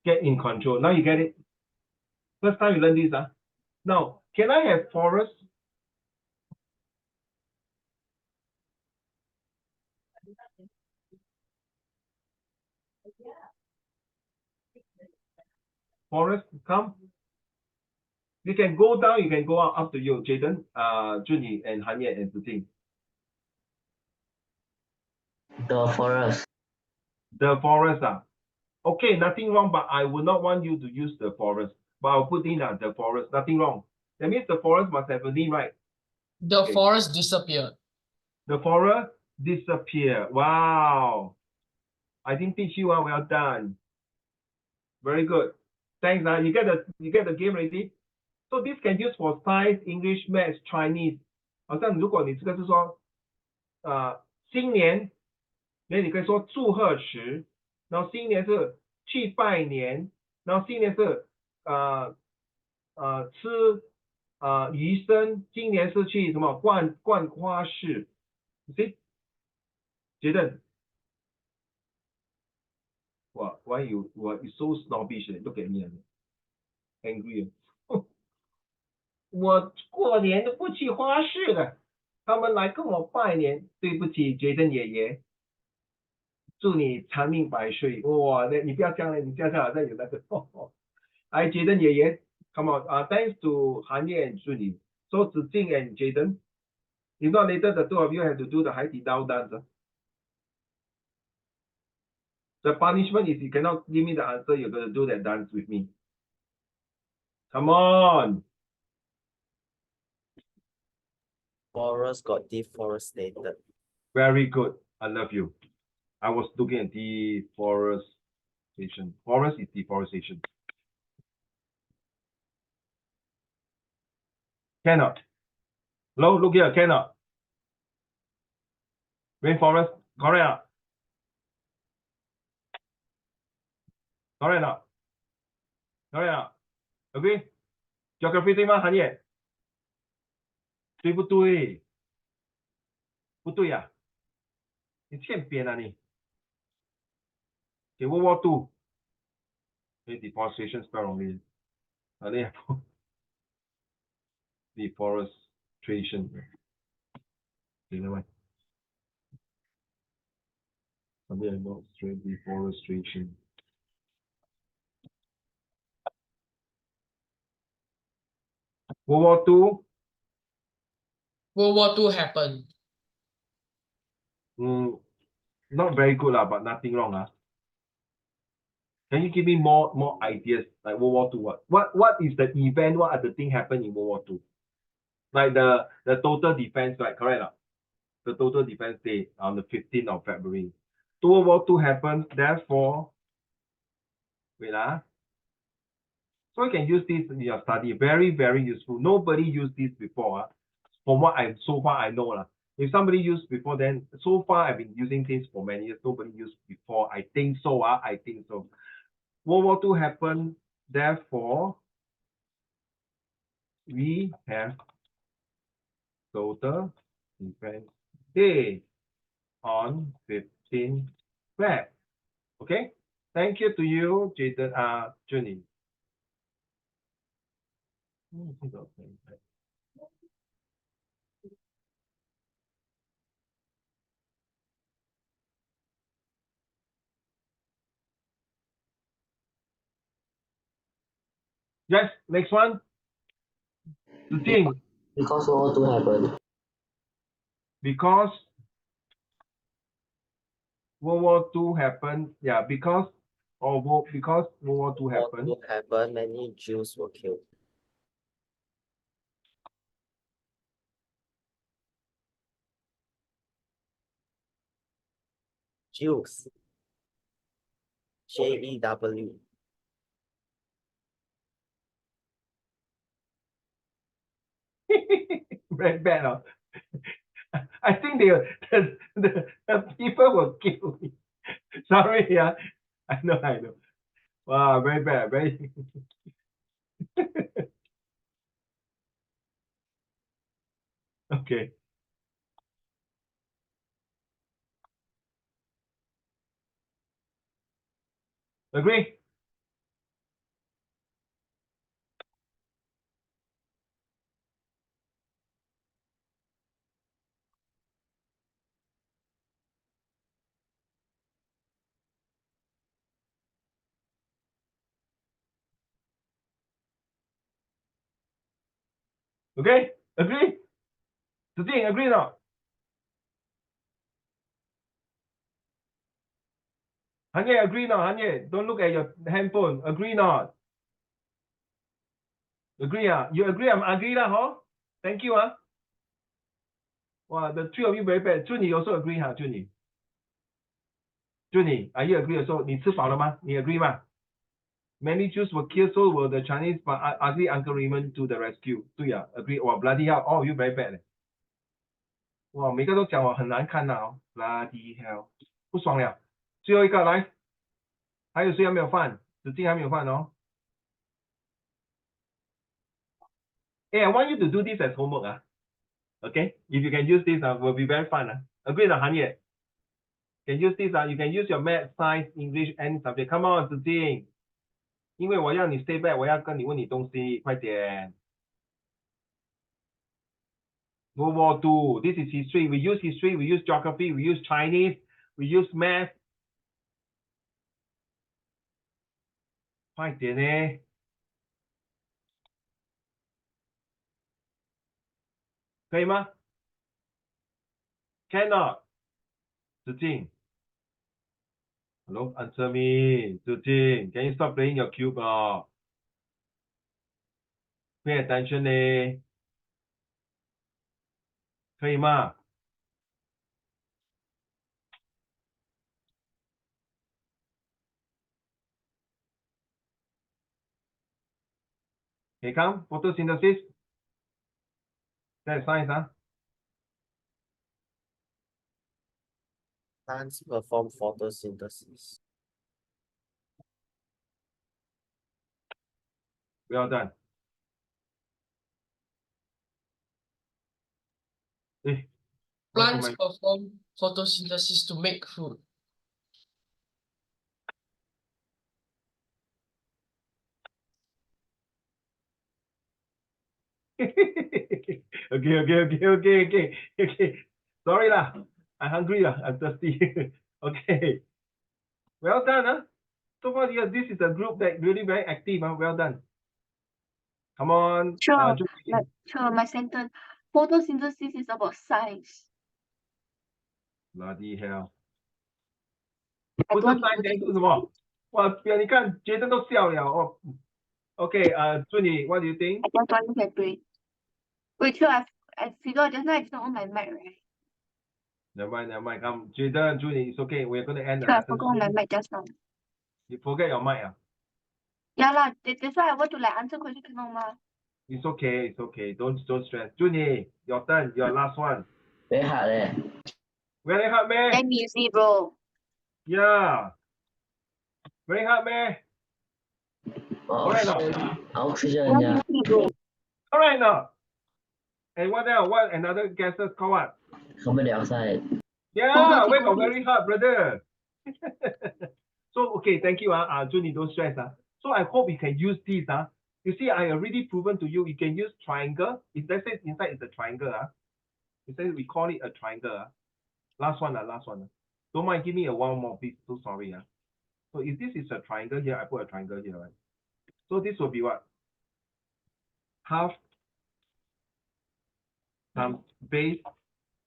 A: Get in control. Now you get it. First time you learn this. Now, can I have forest? Forest, come. You can go down, you can go up to you, Jaden, Junyi, and Hanye, and Zijing.
F: The forest.
A: The forest, okay, nothing wrong, but I would not want you to use the forest. But I'll put in the forest, nothing wrong. That means the forest must have a name, right?
C: The
A: Okay.
C: forest disappeared.
A: The forest disappear. Wow. I didn't teach you. Well done. Very good. Thanks. You get the game ready. So this can use for science, English, maths, Chinese. 好像如果你这个是说新年，那你可以说祝贺词，然后新年是去拜年，然后新年是吃鱼生，今年是去什么逛花市。See? 觉得 why you so snobbish? Look at me, angry. 我过年都不去花市的，他们来跟我拜年，对不起，杰森爷爷，祝你长命百岁。哇，那你不要这样了，你这样好像有那个。哎，杰森爷爷 ，come on, thanks to Han Ye and Junie. So Zijing and Jaden, if not later the two of you have to do the 海底捞 dance. The punishment is you cannot give me the answer, you're going to do that dance with me. Come on.
B: Forest got deforested.
A: Very good. I love you. I was looking at deforestation. Forest is deforestation. Cannot. Low, look here, cannot. Rainforest, correct. Correct. Correct. Agree? Geography 对吗，韩烨？对不对？不对呀、你欠扁啊你！给 World War II， deforestation spell wrongly， 你 deforestation， 明白吗？something about deforestation。World War II，
C: World War II happened.
A: Not very good lah, but nothing wrong Can you give me more ideas like World War II? What is the event? What are the things happen in World War II? Like the total defense, right? Correct lah. The total defense day on the 15th of February. World War II happened. Therefore, wait So you can use this in your study. Very, very useful. Nobody used this before. From what so far I know If somebody used before, then so far I've been using this for many years. Nobody used before. I think so. I think so. World War II happened. Therefore, we have total defense day on 15 Feb. Okay. Thank you to you, Jaden. Junie. Yes, next one. Zijing.
F: Because World War II happened.
A: Because World War II happened. Yeah, because World War II happened.
B: What happened? Many Jews were killed. Jews. Jew.
A: Very bad. I think the people will kill me. Sorry, yeah. I know. Wow, very bad. Very. Okay. Agree? Okay, agree? Zijing, agree or not? Hanye, agree not? Hanye, don't look at your handphone. Agree not? Agree, ah? You agree, I'm agree lah, huh? Thank you, ah. Wow, the three of you very bad. Junyi also agree, huh, Junyi? Junyi, are you agree also? 你吃饱了吗？你 agree 吗？ Many Jews were killed, so were the Chinese, but ugly Uncle Raymond to the rescue. 对啊 agree. 哇 bloody hell, all of you very bad 嘞。哇，每个都讲我很难看呐、哦。Bloody hell， 不爽了。最后一个来，还有谁还没有犯？子敬还没有犯哦。Hey, I want you to do this as homework, okay? If you can use this, will be very fun. Agree 的，韩野 can use this, you can use your math, science, English, any subject. Come on, 子敬，因为我要你 stay back， 我要跟你问你东西，快点。World War II, this is history. We use history, we use geography, we use Chinese, we use math. 快点呢，可以吗 ？Cannot. 子敬 ，Hello, answer me. 子敬 can you stop playing your cube? Pay attention 呢，可以吗？可以看 photosynthesis， that's science 啊。
B: Plants perform photosynthesis.
A: Well done. 诶
C: Plants
A: ，recommend
C: perform photosynthesis to make food.
A: okay. Sorry lah, I'm hungry lah, I'm thirsty. Okay. Well done, huh? So far, yeah, this is a group that really very active, huh? Well done. Come on.
E: Sure,
A: Julie.
E: sure, my sentence. Photosynthesis is about science.
A: Bloody hell.
E: I
A: 不是
E: don't want to
A: science
E: put
A: then
E: it
A: 是什么？哇，别你看，觉得都笑了哦。Okay, Junie, what do you think?
E: I just want to get brain. Wait, sure, I figured just now I turned on my mic, right?
A: Never mind. Come, Jaden, Junie, it's okay. We're going to end the
E: Sure, I
A: lesson
E: forgot on my
A: soon.
E: mic just now.
A: You forget your mic,
E: Yeah lah, that's why I want to like answer question cannot ma.
A: It's okay. Don't stress. Junie, your turn. Your last one.
F: Very hard leh.
A: Very hard, man.
E: Damn easy, bro.
A: Yeah. Very hard, man. Correct or not?
F: Oxygen,
E: Damn
F: yeah.
E: easy, bro.
A: Correct or not? And what else? What another gases called what?
F: Carbon dioxide.
A: Yeah, we got very hard, brother. So, okay, thank you, Junie, don't stress. So I hope you can use this. You see, I already proven to you, you can use triangle. If let's say inside is a triangle. Instead we call it a triangle. Last one. Don't mind, give me a one more, please. So sorry. So if this is a triangle here, I put a triangle here, right? So this will be what? Half times base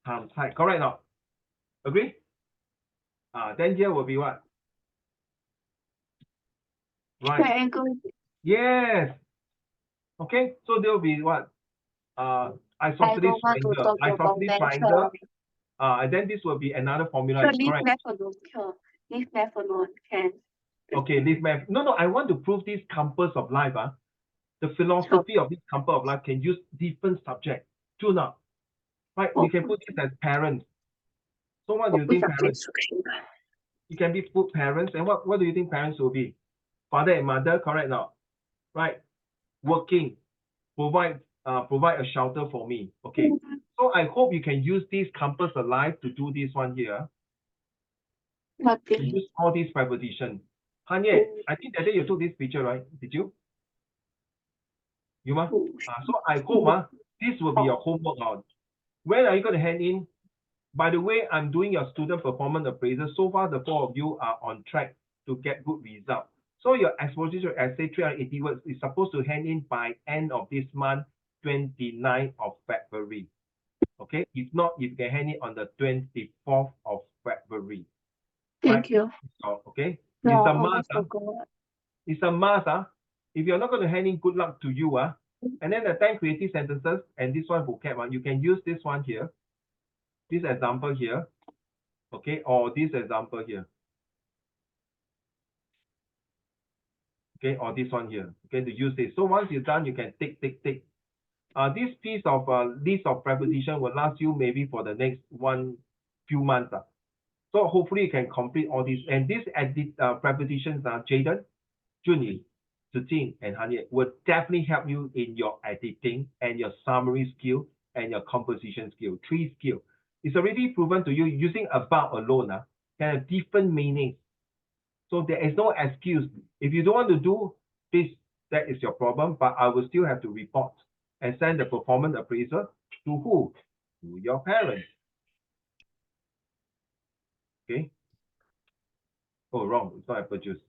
A: times height. Correct or not? Agree? Then here will be what? Right.
E: Triangle.
A: Yes. Okay. So there will be what?
E: I
A: Isosceles
E: don't want to
A: triangle.
E: talk about
A: Isosceles
E: math.
A: triangle. And then this will be another formula.
E: Sure,
A: Is
E: leave
A: correct.
E: math alone. Sure, leave math alone. Can.
A: Okay, this math. No. I want to prove this compass of life. The philosophy of this compass of life can use different subjects. Do not. Right. We can put this as parents. So what do you think parents? You can be put parents, and what do you think parents will be? Father and mother, correct now? Right. Working, provide a shelter for me. Okay. So I hope you can use this compass of life to do this one here. To
E: Okay.
A: use all these prepositions. Hanye, I think that day you took this picture, right? Did you? You ma? So I hope this will be your homework out. When are you going to hand in? By the way, I'm doing your student performance appraisal. So far, the four of you are on track to get good results. So your exposition essay 380 words is supposed to hand in by end of this month, 29th of February. Okay, if not, you can hand it on the 24th of February.
E: Thank you.
A: So, okay,
E: No,
A: it's a
E: almost
A: must.
E: forgot.
A: It's a must. If you're not going to hand in, good luck to you. And then the 10 creative sentences and this one vocab, you can use this one here, this example here, okay, or this example here. Okay, or this one here, okay, to use this. So once you're done, you can tick. This piece of list of preposition will last you maybe for the next few months. So hopefully you can complete all these. And these prepositions are Jaden, Junie, Zijing, and Hanye will definitely help you in your editing and your summary skill and your composition skill. 3 skills. It's already proven to you using about alone can have different meanings. So there is no excuse. If you don't want to do this, that is your problem, but I will still have to report and send the performance appraisal to who? To your parents. Okay. Oh, wrong. It's not apple juice.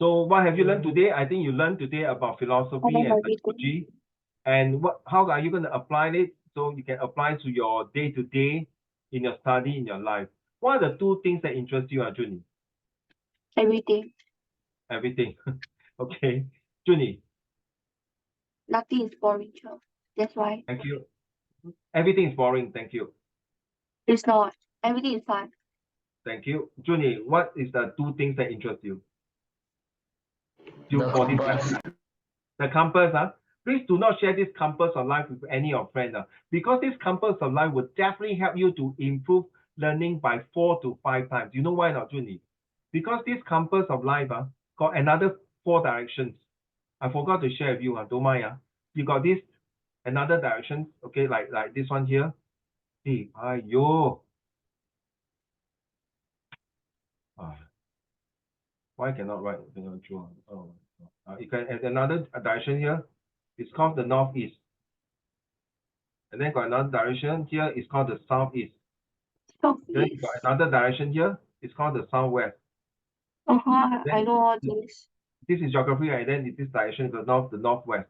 A: So what have you learned today? I think you learned today about philosophy and psychology. And how are you going to apply it so you can apply to your day-to-day in your study, in your life? What are the 2 things that interest you, Junie?
E: Everything.
A: Everything. Okay. Junie,
E: Nothing is boring, Joe. That's why.
A: thank you. Everything is boring. Thank you.
E: It's not. Everything is fun.
A: Thank you. Junie, what is the 2 things that interest you?
F: The compass.
A: The compass, please do not share this compass of life with any of your friends, because this compass of life will definitely help you to improve learning by 4 to 5 times. You know why not, Junie? Because this compass of life got another 4 directions. I forgot to share with you, don't mind. You got this another directions, okay, like this one here. Hey, ayo. Why cannot write? Oh, you can add another direction here. It's called the northeast. And then got another direction here. It's called the southeast. Then you got another direction here. It's called the southwest.
E: I know all this.
A: This is geography, and then this direction the northwest.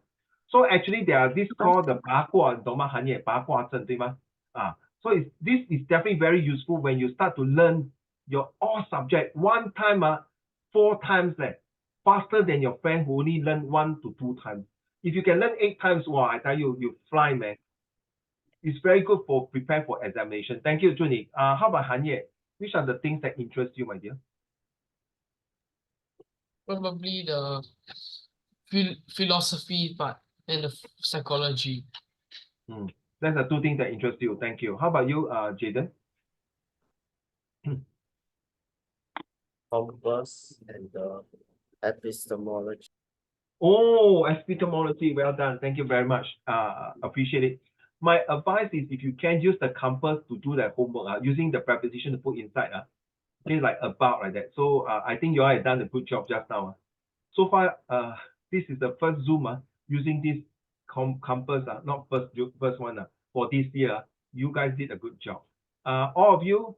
A: So actually, there are this called the 八卦，你懂吗？行业八卦阵，对吗？So this is definitely very useful when you start to learn your all subject one time, 4 times faster than your friend who only learn 1 to 2 times. If you can learn 8 times, wow, I tell you, you fly, man. It's very good for prepare for examination. Thank you, Junie. How about Hanye? Which are the things that interest you, my dear?
C: Probably the philosophy part and the psychology.
A: That's the 2 things that interest you. Thank you. How about you, Jaden?
B: Compass and the epistemology.
A: Oh, epistemology. Well done. Thank you very much. Appreciate it. My advice is if you can use the compass to do that homework, using the preposition to put inside, okay, like about like that. So I think you all have done a good job just now. So far, this is the first Zoom using this compass, not first one for this year. You guys did a good job. All of you,